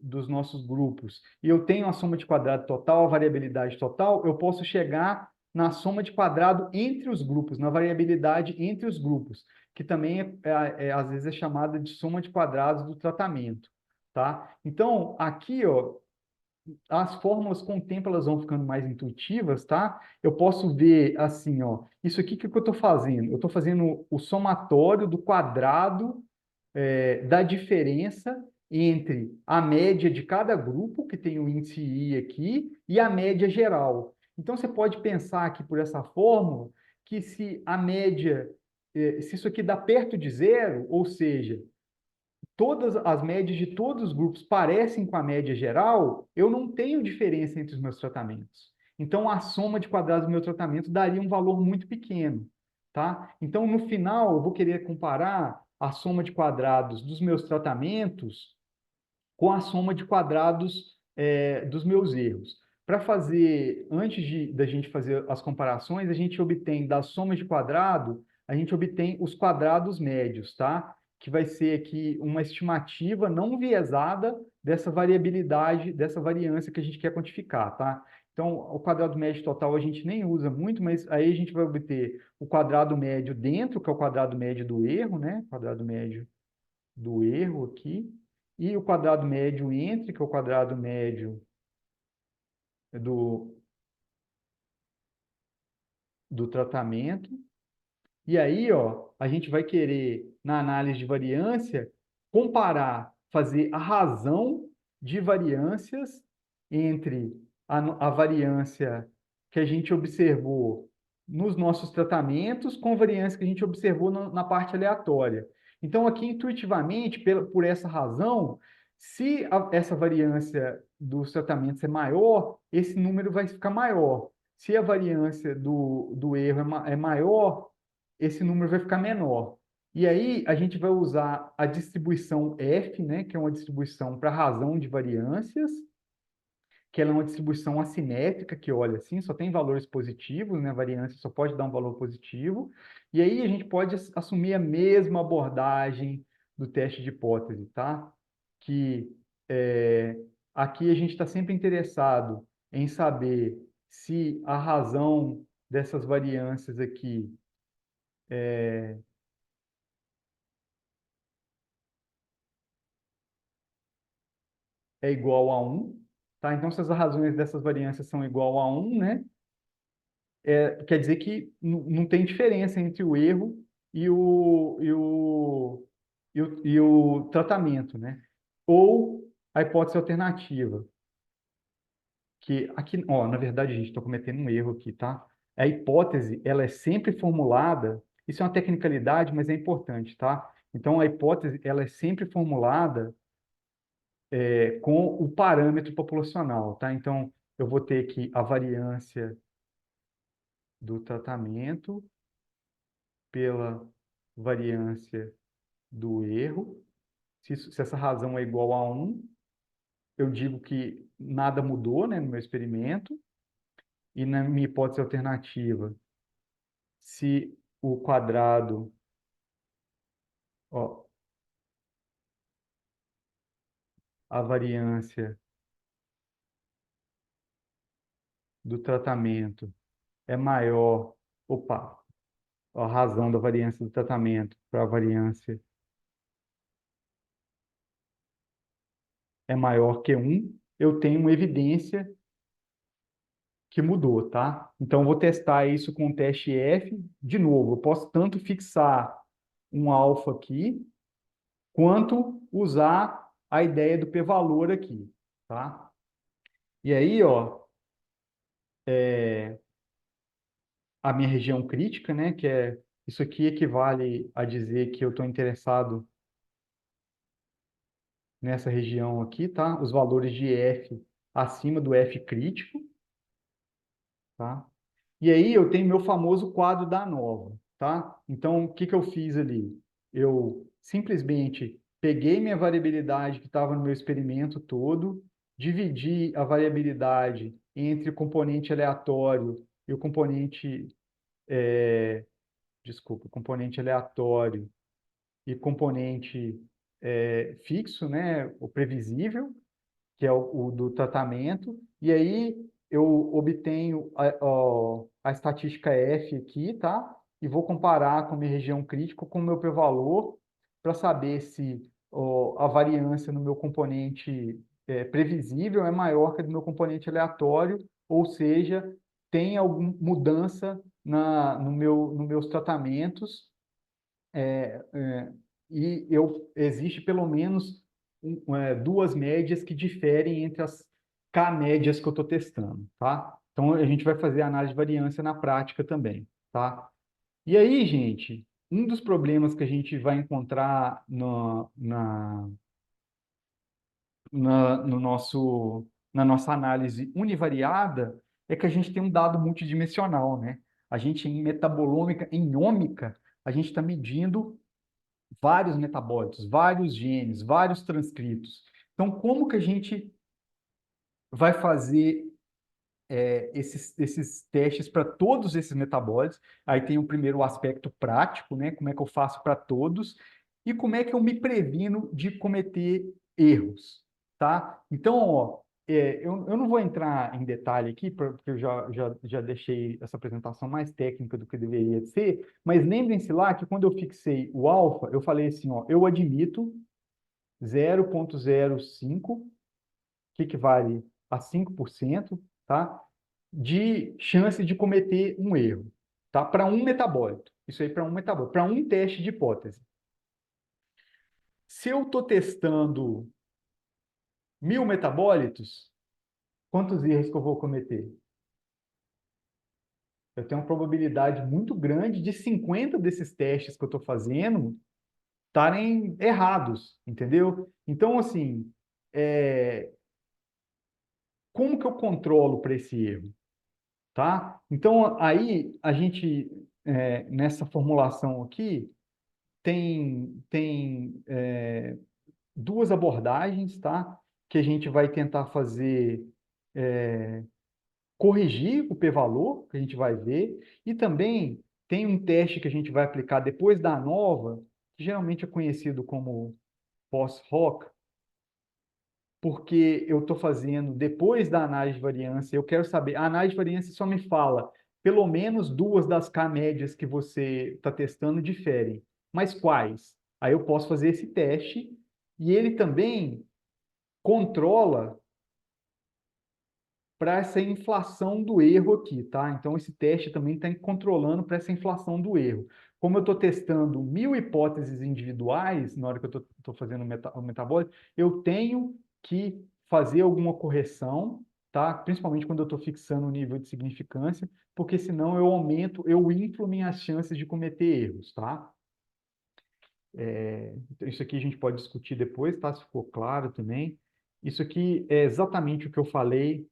dos nossos grupos, e eu tenho a soma de quadrado total, a variabilidade total, eu posso chegar na soma de quadrado entre os grupos, na variabilidade entre os grupos, que também às vezes é chamada de soma de quadrados do tratamento, tá? Então, aqui, ó, as fórmulas com o tempo elas vão ficando mais intuitivas, tá? Eu posso ver assim, ó, isso aqui que eu estou fazendo? Eu estou fazendo o somatório do quadrado da diferença entre a média de cada grupo, que tem o índice I aqui, e a média geral. Então, você pode pensar aqui por essa fórmula, que se a média, se isso aqui dá perto de zero, ou seja, todas as médias de todos os grupos parecem com a média geral, eu não tenho diferença entre os meus tratamentos. Então, a soma de quadrados do meu tratamento daria um valor muito pequeno, tá? Então, no final, eu vou querer comparar a soma de quadrados dos meus tratamentos com a soma de quadrados dos meus erros. Para fazer, da gente fazer as comparações, a gente obtém da soma de quadrado, a gente obtém os quadrados médios, tá? Que vai ser aqui uma estimativa não viesada dessa variabilidade, dessa variância que a gente quer quantificar, tá? Então, o quadrado médio total a gente nem usa muito, mas aí a gente vai obter o quadrado médio dentro, que é o quadrado médio do erro, né? Quadrado médio do erro aqui, e o quadrado médio entre, que é o quadrado médio do, do tratamento. E aí, ó, a gente vai querer, na análise de variância, comparar, fazer a razão de variâncias entre a variância que a gente observou nos nossos tratamentos com a variância que a gente observou na parte aleatória. Então, aqui, intuitivamente, por essa razão, se essa variância dos tratamentos é maior, esse número vai ficar maior. Se a variância do erro é maior, esse número vai ficar menor. E aí a gente vai usar a distribuição F, né, que é uma distribuição para razão de variâncias, que ela é uma distribuição assimétrica, que olha assim, só tem valores positivos, né, a variância só pode dar um valor positivo. E aí a gente pode assumir a mesma abordagem do teste de hipótese, tá? Que aqui a gente está sempre interessado em saber se a razão dessas variâncias aqui é igual a 1, tá? Então, se as razões dessas variâncias são igual a 1, né? Quer dizer que não tem diferença entre o erro e o tratamento, né? Ou a hipótese alternativa, que aqui, ó, na verdade, gente, estou cometendo um erro aqui, tá? A hipótese, ela é sempre formulada, isso é uma tecnicalidade, mas é importante, tá? Então, a hipótese, ela é sempre formulada com o parâmetro populacional, tá? Então, eu vou ter aqui a variância do tratamento pela variância do erro. Se essa razão é igual a 1, eu digo que nada mudou, né, no meu experimento. E na minha hipótese alternativa, se o quadrado, ó, a variância do tratamento é maior, opa, a razão da variância do tratamento para a variância é maior que 1, eu tenho uma evidência que mudou, tá? Então, eu vou testar isso com o teste F. De novo, eu posso tanto fixar um alfa aqui, quanto usar a ideia do p-valor aqui, tá? E aí, ó, a minha região crítica, né, que é isso aqui equivale a dizer que eu estou interessado nessa região aqui, tá? Os valores de F acima do F crítico, tá? E aí eu tenho meu famoso quadro da ANOVA, tá? Então, o que que eu fiz ali? Eu simplesmente peguei minha variabilidade que estava no meu experimento todo, dividi a variabilidade entre o componente aleatório e o componente desculpa, componente aleatório e componente fixo, né, o previsível, que é o do tratamento, e aí eu obtenho a estatística F aqui, tá? E vou comparar com a minha região crítica com o meu p-valor para saber se a variância no meu componente previsível é maior que a do meu componente aleatório, ou seja, tem alguma mudança nos meus tratamentos e existe pelo menos duas médias que diferem entre as K médias que eu estou testando, tá? Então, a gente vai fazer análise de variância na prática também, tá? E aí, gente, um dos problemas que a gente vai encontrar na nossa análise univariada é que a gente tem um dado multidimensional, né? A gente, em metabolômica, em ômica, a gente está medindo vários metabólitos, vários genes, vários transcritos. Então, como que a gente vai fazer esses testes para todos esses metabólitos? Aí tem o primeiro aspecto prático, né? Como é que eu faço para todos? E como é que eu me previno de cometer erros, tá? Então, ó, eu não vou entrar em detalhe aqui, porque eu já deixei essa apresentação mais técnica do que deveria ser, mas lembrem-se lá que quando eu fixei o alfa, eu falei assim, ó, eu admito 0,05, que equivale a 5%, tá? De chance de cometer um erro, tá? Para um metabólito. Isso aí para um metabólito, para um teste de hipótese. Se eu estou testando 1.000 metabólitos, quantos erros que eu vou cometer? Eu tenho uma probabilidade muito grande de 50 desses testes que eu estou fazendo estarem errados, entendeu? Então, assim, como que eu controlo para esse erro? Tá? Então, aí, a gente, nessa formulação aqui, tem duas abordagens, tá? Que a gente vai tentar fazer, corrigir o p-valor, que a gente vai ver, e também tem um teste que a gente vai aplicar depois da ANOVA, que geralmente é conhecido como pós-hoc, porque eu estou fazendo depois da análise de variância, eu quero saber, a análise de variância só me fala, pelo menos duas das K médias que você está testando diferem, mas quais? Aí eu posso fazer esse teste e ele também controla para essa inflação do erro aqui, tá? Então esse teste também está controlando para essa inflação do erro. Como eu estou testando 1.000 hipóteses individuais na hora que eu estou fazendo o metabólico, eu tenho que fazer alguma correção, tá? Principalmente quando eu estou fixando o nível de significância, porque senão eu inflo minhas chances de cometer erros, tá? Isso aqui a gente pode discutir depois, tá? Se ficou claro também. Isso aqui é exatamente o que eu falei,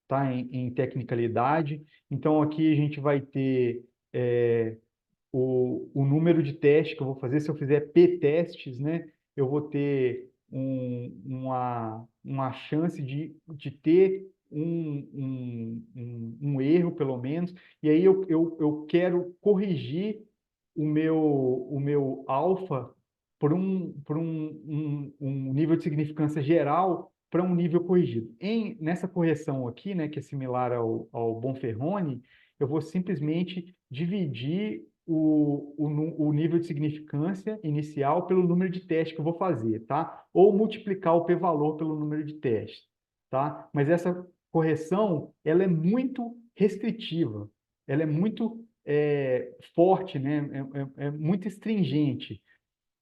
tá? Em tecnicalidade. Então, aqui a gente vai ter o número de testes que eu vou fazer. Se eu fizer p-testes, né, eu vou ter uma chance de ter um erro, pelo menos. E aí eu quero corrigir o meu alfa por um nível de significância geral para um nível corrigido. Nessa correção aqui, né, que é similar ao Bonferroni, eu vou simplesmente dividir o nível de significância inicial pelo número de testes que eu vou fazer, tá? Ou multiplicar o p-valor pelo número de testes, tá? Mas essa correção, ela é muito restritiva, ela é muito forte, né? É muito stringente.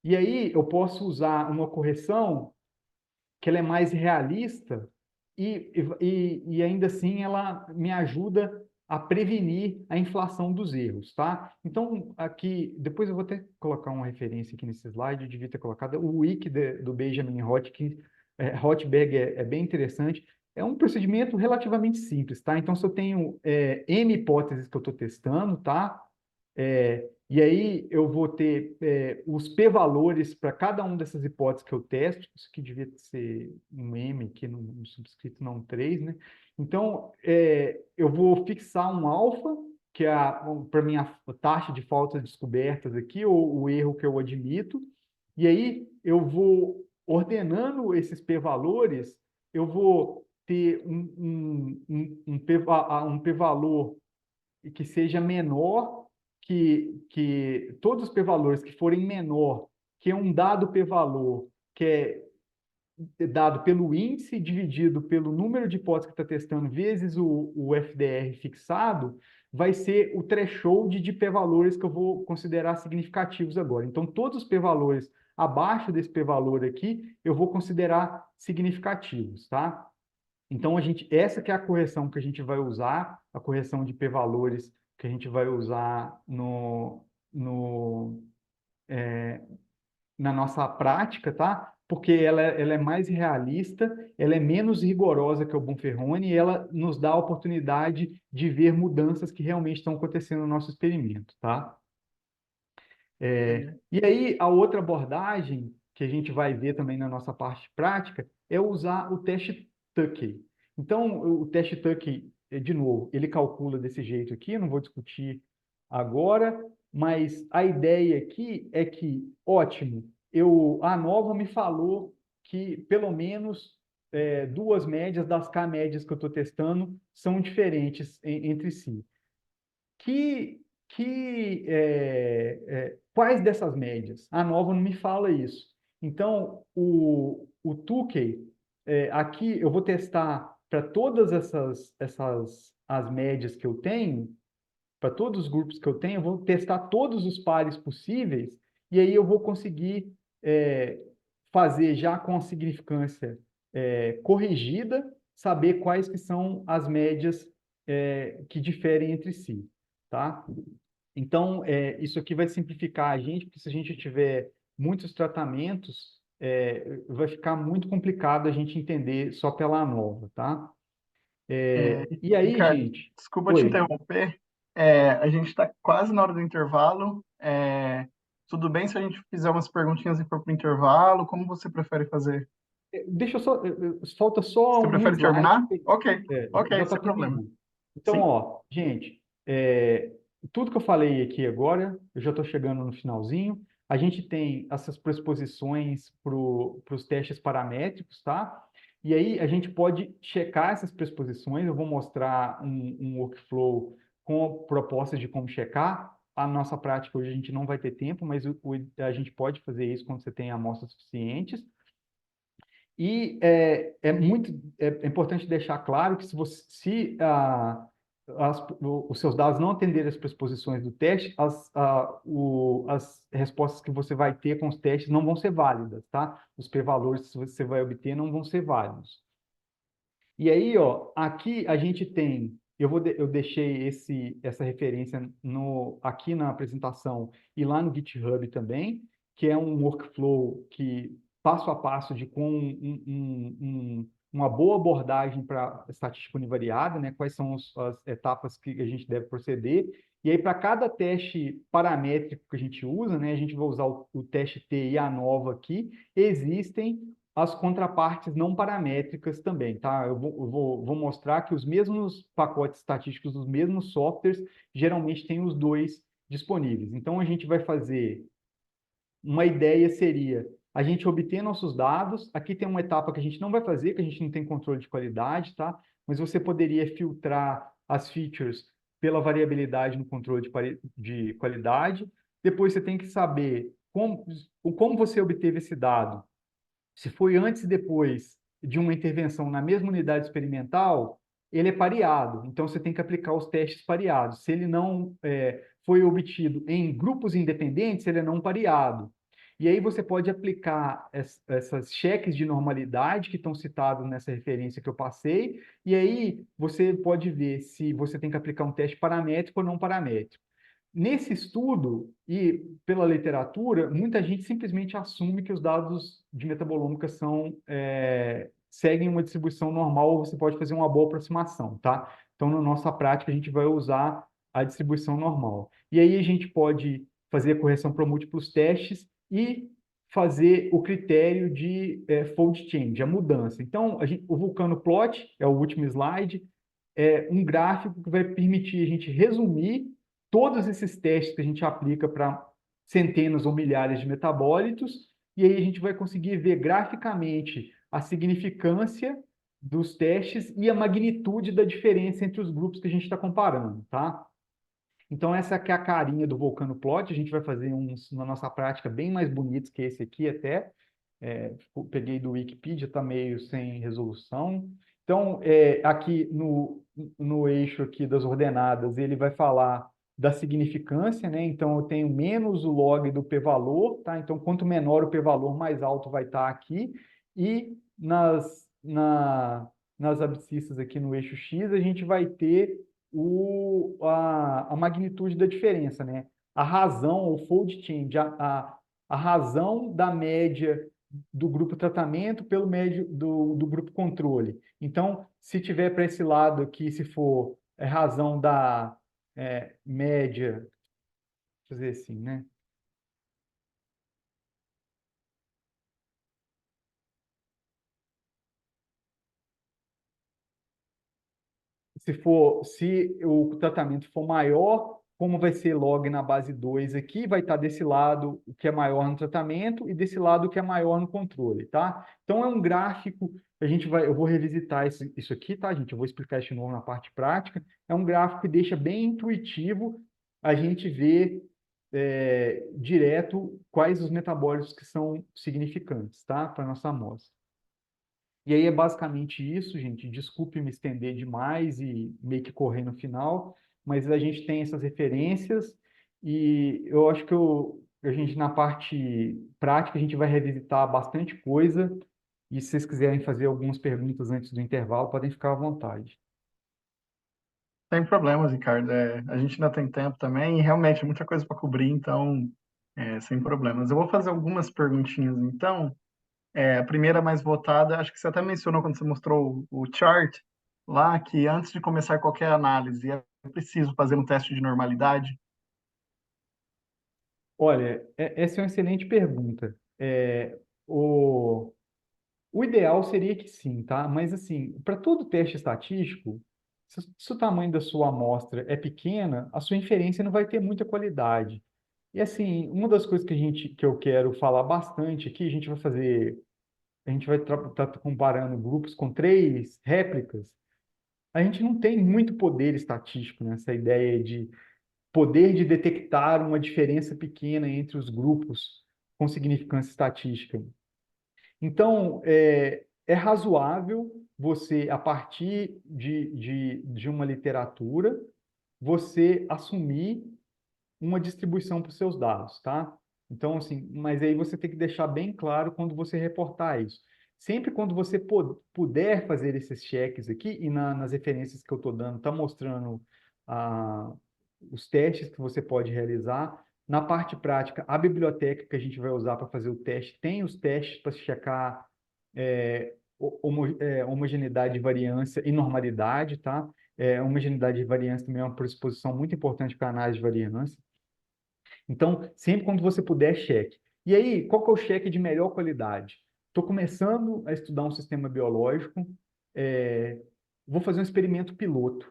E aí eu posso usar uma correção que ela é mais realista e ainda assim ela me ajuda a prevenir a inflação dos erros, tá? Então, aqui, depois eu vou até colocar uma referência aqui nesse slide, eu devia ter colocado, o wiki do Benjamin Rothberg é bem interessante, é um procedimento relativamente simples, tá? Então, se eu tenho N hipóteses que eu estou testando, tá? E aí eu vou ter os p-valores para cada uma dessas hipóteses que eu testo, isso aqui devia ser um M aqui no subscrito, não 3, né? Então, eu vou fixar um alfa que é, para mim, a taxa de faltas descobertas aqui, ou o erro que eu admito, e aí eu vou ordenando esses p-valores, eu vou ter um p-valor que seja menor que todos os p-valores que forem menor que um dado p-valor que é dado pelo índice dividido pelo número de hipóteses que está testando vezes o FDR fixado, vai ser o threshold de p-valores que eu vou considerar significativos agora. Então, todos os p-valores abaixo desse p-valor aqui, eu vou considerar significativos, tá? Então, essa que é a correção que a gente vai usar, a correção de p-valores que a gente vai usar na nossa prática, tá? Porque ela é mais realista, ela é menos rigorosa que o Bonferroni e ela nos dá a oportunidade de ver mudanças que realmente estão acontecendo no nosso experimento, tá? E aí, a outra abordagem que a gente vai ver também na nossa parte prática é usar o teste Tukey. Então, o teste Tukey, de novo, ele calcula desse jeito aqui, eu não vou discutir agora, mas a ideia aqui é que, ótimo, a Nova me falou que pelo menos duas médias das K médias que eu estou testando são diferentes entre si. Quais dessas médias? A Nova não me fala isso. Então, o Tukey, aqui eu vou testar para todas as médias que eu tenho, para todos os grupos que eu tenho, eu vou testar todos os pares possíveis, e aí eu vou conseguir fazer já com a significância corrigida, saber quais que são as médias que diferem entre si, tá? Então, isso aqui vai simplificar a gente, porque se a gente tiver muitos tratamentos, vai ficar muito complicado a gente entender só pela ANOVA, tá? E aí, Ricardo, gente? desculpa te Oi. interromper. A gente está quase na hora do intervalo. Tudo bem se a gente fizer umas perguntinhas e for para o intervalo? Como você prefere fazer? Deixa eu só. Falta só Você um prefere slide. terminar? Ok, Já ok, está sem problema. terminando. Então, Sim. ó, gente, tudo que eu falei aqui agora, eu já estou chegando no finalzinho. A gente tem essas pressuposições para os testes paramétricos, tá? E aí a gente pode checar essas pressuposições. Eu vou mostrar um workflow com propostas de como checar. A nossa prática hoje a gente não vai ter tempo, mas a gente pode fazer isso quando você tem amostras suficientes. E é importante deixar claro que os seus dados não atenderem as pressuposições do teste, as respostas que você vai ter com os testes não vão ser válidas, tá? Os p-valores que você vai obter não vão ser válidos. E aí, ó, aqui a gente tem, eu deixei essa referência aqui na apresentação e lá no GitHub também, que é um workflow que passo a passo de com uma boa abordagem para estatística univariada, né? Quais são as etapas que a gente deve proceder. E aí, para cada teste paramétrico que a gente usa, né? A gente vai usar o teste T e a ANOVA aqui, existem as contrapartes não paramétricas também, tá? Eu vou mostrar que os mesmos pacotes estatísticos dos mesmos softwares geralmente têm os dois disponíveis. Então, a gente vai fazer, uma ideia seria, a gente obter nossos dados, aqui tem uma etapa que a gente não vai fazer, que a gente não tem controle de qualidade, tá? Mas você poderia filtrar as features pela variabilidade no controle de qualidade. Depois você tem que saber como você obteve esse dado. Se foi antes e depois de uma intervenção na mesma unidade experimental, ele é pareado. Então, você tem que aplicar os testes pareados. Se ele não foi obtido em grupos independentes, ele é não pareado. E aí você pode aplicar essas cheques de normalidade que estão citados nessa referência que eu passei, e aí você pode ver se você tem que aplicar um teste paramétrico ou não paramétrico. Nesse estudo e pela literatura, muita gente simplesmente assume que os dados de metabolômica seguem uma distribuição normal, ou você pode fazer uma boa aproximação, tá? Então, na nossa prática, a gente vai usar a distribuição normal. E aí a gente pode fazer a correção para múltiplos testes e fazer o critério de fold change, a mudança. Então, o Vulcano Plot é o último slide, um gráfico que vai permitir a gente resumir todos esses testes que a gente aplica para centenas ou milhares de metabólitos, e aí a gente vai conseguir ver graficamente a significância dos testes e a magnitude da diferença entre os grupos que a gente está comparando, tá? Então, essa aqui é a carinha do Volcano Plot. A gente vai fazer uns, na nossa prática, bem mais bonitos que esse aqui até. Peguei do Wikipedia, está meio sem resolução. Então, aqui no eixo aqui das ordenadas, ele vai falar da significância, né? Então, eu tenho menos o log do p-valor, tá? Então, quanto menor o p-valor, mais alto vai estar aqui. E nas abscissas aqui no eixo X, a gente vai ter a magnitude da diferença, né? A razão, o fold change, a razão da média do grupo tratamento pelo médio do grupo controle. Então, se tiver para esse lado aqui, se for razão da média, vou fazer assim, né? Se o tratamento for maior, como vai ser log na base 2 aqui, vai estar desse lado o que é maior no tratamento e desse lado o que é maior no controle, tá? Então é um gráfico, eu vou revisitar isso aqui, tá, gente? Eu vou explicar isso de novo na parte prática. É um gráfico que deixa bem intuitivo a gente ver direto quais os metabólitos que são significantes, tá? Para a nossa amostra. E aí é basicamente isso, gente. Desculpe me estender demais e meio que correr no final, mas a gente tem essas referências e eu acho que a gente, na parte prática, a gente vai revisitar bastante coisa. E se vocês quiserem fazer algumas perguntas antes do intervalo, podem ficar à vontade. Sem problemas, Ricardo. A gente ainda tem tempo também e realmente muita coisa para cobrir, então, sem problemas. Eu vou fazer algumas perguntinhas, então. A primeira mais votada, acho que você até mencionou quando você mostrou o chart lá, que antes de começar qualquer análise é preciso fazer um teste de normalidade. Olha, essa é uma excelente pergunta. O, o ideal seria que sim, tá? Mas, assim, para todo teste estatístico, se o tamanho da sua amostra é pequena, a sua inferência não vai ter muita qualidade. E, assim, uma das coisas que eu quero falar bastante aqui, a gente vai estar comparando grupos com 3 réplicas. A gente não tem muito poder estatístico nessa ideia de poder de detectar uma diferença pequena entre os grupos com significância estatística. Então, é razoável você, a partir de uma literatura, você assumir uma distribuição para os seus dados, tá? Então, assim, mas aí você tem que deixar bem claro quando você reportar isso. Sempre quando você puder fazer esses cheques aqui, e nas referências que eu estou dando, está mostrando ah, os testes que você pode realizar. Na parte prática, a biblioteca que a gente vai usar para fazer o teste tem os testes para checar homogeneidade, variância e normalidade, tá? Homogeneidade e variância também é uma pressuposição muito importante para a análise de variância. Então, sempre quando você puder, cheque. E aí, qual que é o cheque de melhor qualidade? Estou começando a estudar um sistema biológico, é, vou fazer um experimento piloto.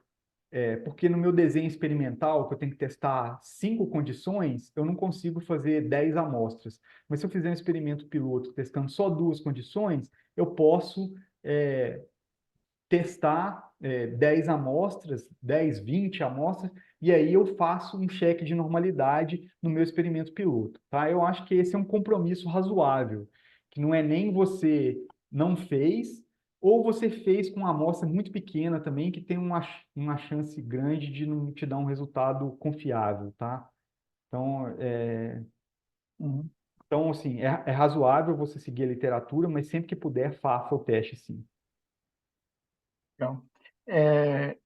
Porque no meu desenho experimental, que eu tenho que testar 5 condições, eu não consigo fazer 10 amostras. Mas se eu fizer um experimento piloto testando só 2 condições, eu posso testar 10 amostras, 10, 20 amostras, e aí eu faço um cheque de normalidade no meu experimento piloto, tá? Eu acho que esse é um compromisso razoável, que não é nem você não fez, ou você fez com uma amostra muito pequena também, que tem uma chance grande de não te dar um resultado confiável, tá? Então, Uhum. então assim, é razoável você seguir a literatura, mas sempre que puder, faça o teste, sim. Legal. É,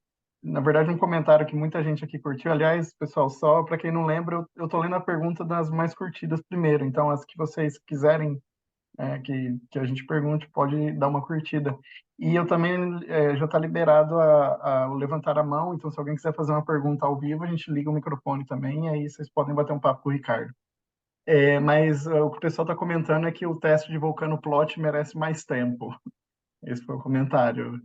Na verdade, um comentário que muita gente aqui curtiu. Aliás, pessoal, só para quem não lembra, eu estou lendo a pergunta das mais curtidas primeiro. Então, as que vocês quiserem que a gente pergunte, pode dar uma curtida. E eu também já está liberado a levantar a mão. Então, se alguém quiser fazer uma pergunta ao vivo, a gente liga o microfone também. E aí vocês podem bater um papo com o Ricardo. Mas o que o pessoal está comentando é que o teste de Vulcano Plot merece mais tempo. Esse foi o comentário.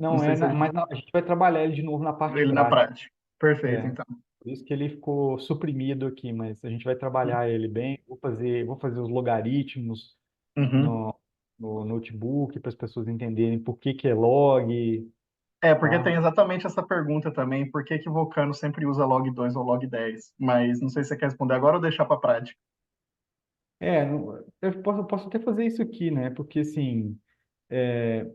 Não Não sei é, se mas a gente vai trabalhar ele de novo na parte ele na prática. prática. Perfeito, É, então. por isso que ele ficou suprimido aqui, mas a gente vai trabalhar ele bem. Vou fazer os logaritmos Uhum. no, no notebook para as pessoas entenderem por que que é log, É, porque tá? tem exatamente essa pergunta também, por que que Vulcano sempre usa log 2 ou log 10? Mas não sei se você quer responder agora ou deixar para prática. Eu posso até fazer isso aqui, né? Porque assim, é,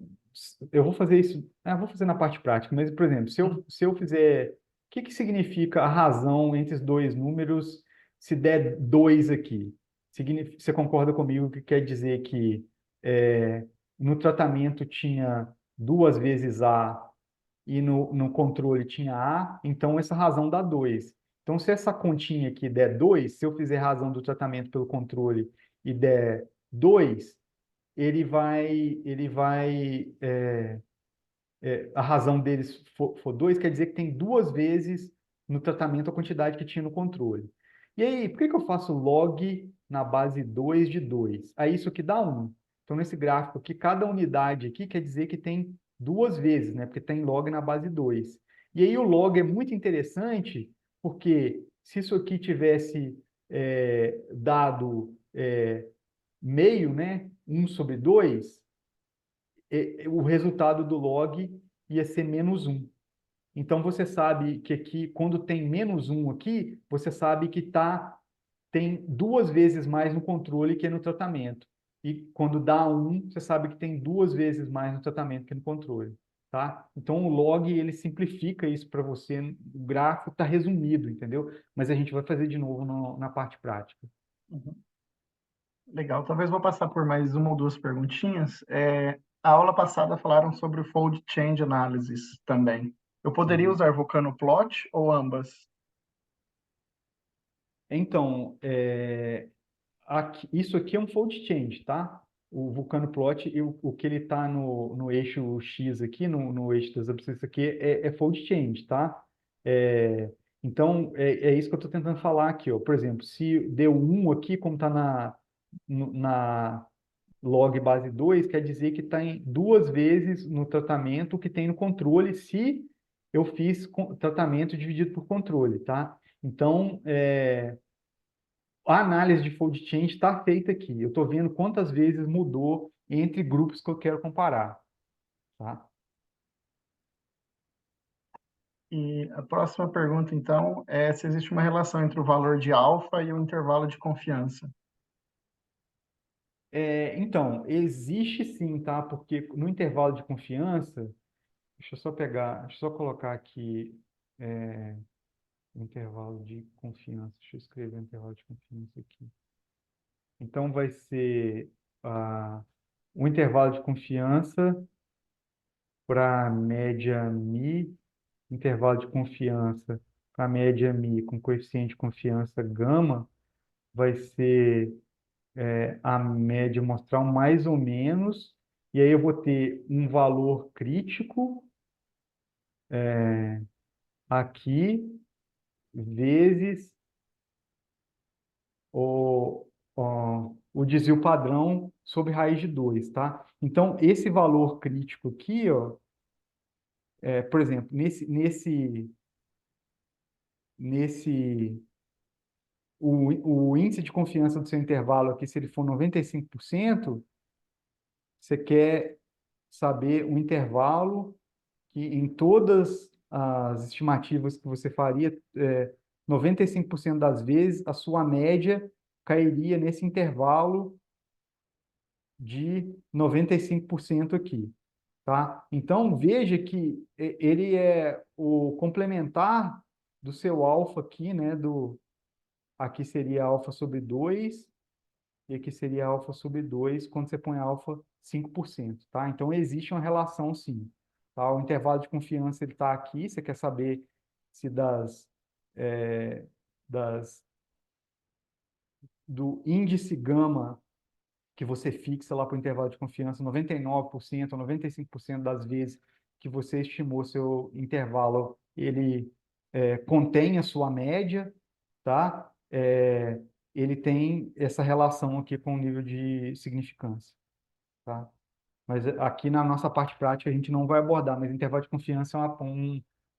eu vou fazer isso, vou fazer na parte prática, mas, por exemplo, se eu fizer, o que que significa a razão entre os dois números se der 2 aqui? Você concorda comigo que quer dizer que no tratamento tinha duas vezes A e no controle tinha A, então essa razão dá 2. Então, se essa continha aqui der 2, se eu fizer razão do tratamento pelo controle e der 2, a razão deles for 2, quer dizer que tem duas vezes no tratamento a quantidade que tinha no controle. E aí, por que que eu faço log na base 2 de 2? Aí isso aqui dá 1. Então, nesse gráfico aqui, cada unidade aqui quer dizer que tem duas vezes, né? Porque tem log na base 2. E aí o log é muito interessante, porque se isso aqui tivesse dado meio, né? 1/2, o resultado do log ia ser -1. Então, você sabe que aqui, quando tem -1 aqui, você sabe que tem duas vezes mais no controle que no tratamento. E quando dá 1, você sabe que tem duas vezes mais no tratamento que no controle. Tá? Então, o log, ele simplifica isso para você. O gráfico está resumido, entendeu? Mas a gente vai fazer de novo na parte prática. Uhum. Legal, talvez vou passar por mais uma ou duas perguntinhas. A aula passada falaram sobre o Fold Change Analysis também. Eu poderia Uhum. usar Vulcano Plot ou ambas? Então, isso aqui é um fold change, tá? O Vulcano Plot, o que ele está no eixo X aqui, no eixo das abscissas aqui, é fold change, tá? É, então, é isso que eu estou tentando falar aqui, ó. Por exemplo, se deu 1 aqui, como está na log base 2, quer dizer que está em duas vezes no tratamento que tem no controle, se eu fiz tratamento dividido por controle, tá? Então, a análise de fold change está feita aqui. Eu estou vendo quantas vezes mudou entre grupos que eu quero comparar, tá? E a próxima pergunta, então, é se existe uma relação entre o valor de alfa e o intervalo de confiança. Então, existe sim, tá? Porque no intervalo de confiança, deixa eu só colocar aqui o intervalo de confiança. Deixa eu escrever o intervalo de confiança aqui. Então, vai ser o intervalo de confiança para média mi, intervalo de confiança para média mi com coeficiente de confiança gama, vai ser a média mostrar um mais ou menos, e aí eu vou ter um valor crítico aqui, vezes o desvio padrão sobre raiz de 2, tá? Então, esse valor crítico aqui, ó, por exemplo, nesse o índice de confiança do seu intervalo aqui, se ele for 95%, você quer saber o intervalo que em todas as estimativas que você faria, 95% das vezes, a sua média cairia nesse intervalo de 95% aqui, tá? Então, veja que ele é o complementar do seu alfa aqui, né? Aqui seria alfa sobre 2 e aqui seria alfa sobre 2 quando você põe alfa 5%, tá? Então, existe uma relação, sim. Tá? O intervalo de confiança ele está aqui, você quer saber se é, das, do índice gama que você fixa lá para o intervalo de confiança, 99% ou 95% das vezes que você estimou seu intervalo, ele contém a sua média, tá? Ele tem essa relação aqui com o nível de significância, tá? Mas aqui na nossa parte prática a gente não vai abordar, mas intervalo de confiança é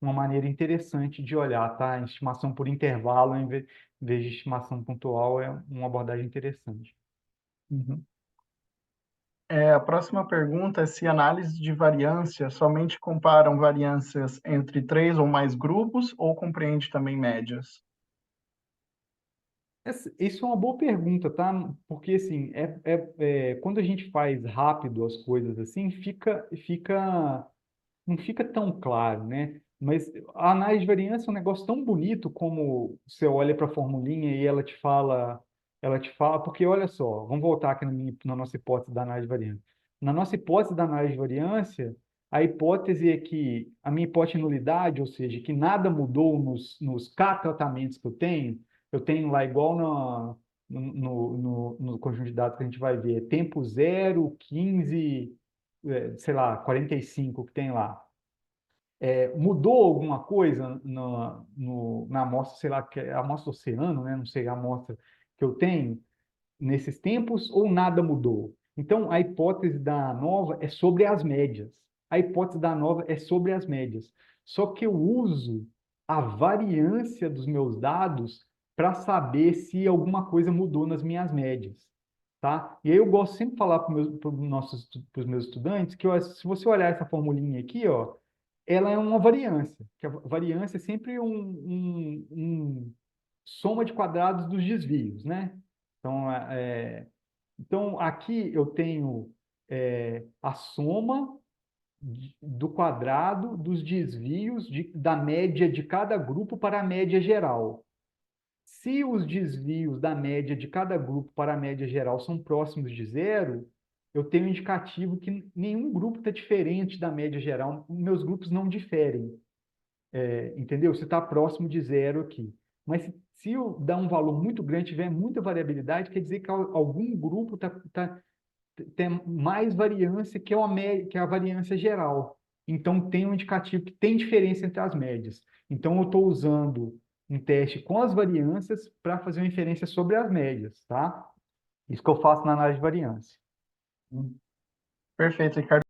uma maneira interessante de olhar, tá? Estimação por intervalo em vez de estimação pontual é uma abordagem interessante. Uhum. A próxima pergunta é se análise de variância somente comparam variâncias entre 3 ou mais grupos ou compreende também médias? Isso é uma boa pergunta, tá? Porque, assim, quando a gente faz rápido as coisas assim, não fica tão claro, né? Mas a análise de variância é um negócio tão bonito como você olha para a formulinha e ela te fala, porque olha só, vamos voltar aqui na nossa hipótese da análise de variância. Na nossa hipótese da análise de variância, a hipótese é que a minha hipótese de nulidade, ou seja, que nada mudou nos K tratamentos que eu tenho lá igual no conjunto de dados que a gente vai ver, tempo 0, 15, sei lá, 45 que tem lá. Mudou alguma coisa na amostra, sei lá, que é a amostra do oceano, né? Não sei, a amostra que eu tenho nesses tempos, ou nada mudou? Então, a hipótese da ANOVA é sobre as médias. A hipótese da ANOVA é sobre as médias. Só que eu uso a variância dos meus dados para saber se alguma coisa mudou nas minhas médias. Tá? E aí eu gosto sempre de falar para os meus estudantes que ó, se você olhar essa formulinha aqui, ó, ela é uma variância, que a variância é sempre um soma de quadrados dos desvios, né? Então, então aqui eu tenho a soma do quadrado dos desvios da média de cada grupo para a média geral. Se os desvios da média de cada grupo para a média geral são próximos de zero, eu tenho um indicativo que nenhum grupo está diferente da média geral, meus grupos não diferem, entendeu? Se está próximo de zero aqui. Mas se eu dar um valor muito grande, tiver muita variabilidade, quer dizer que algum grupo tem mais variância que a variância geral. Então, tem um indicativo que tem diferença entre as médias. Então, eu estou usando um teste com as variâncias para fazer uma inferência sobre as médias, tá? Isso que eu faço na análise de variância. Perfeito, Ricardo.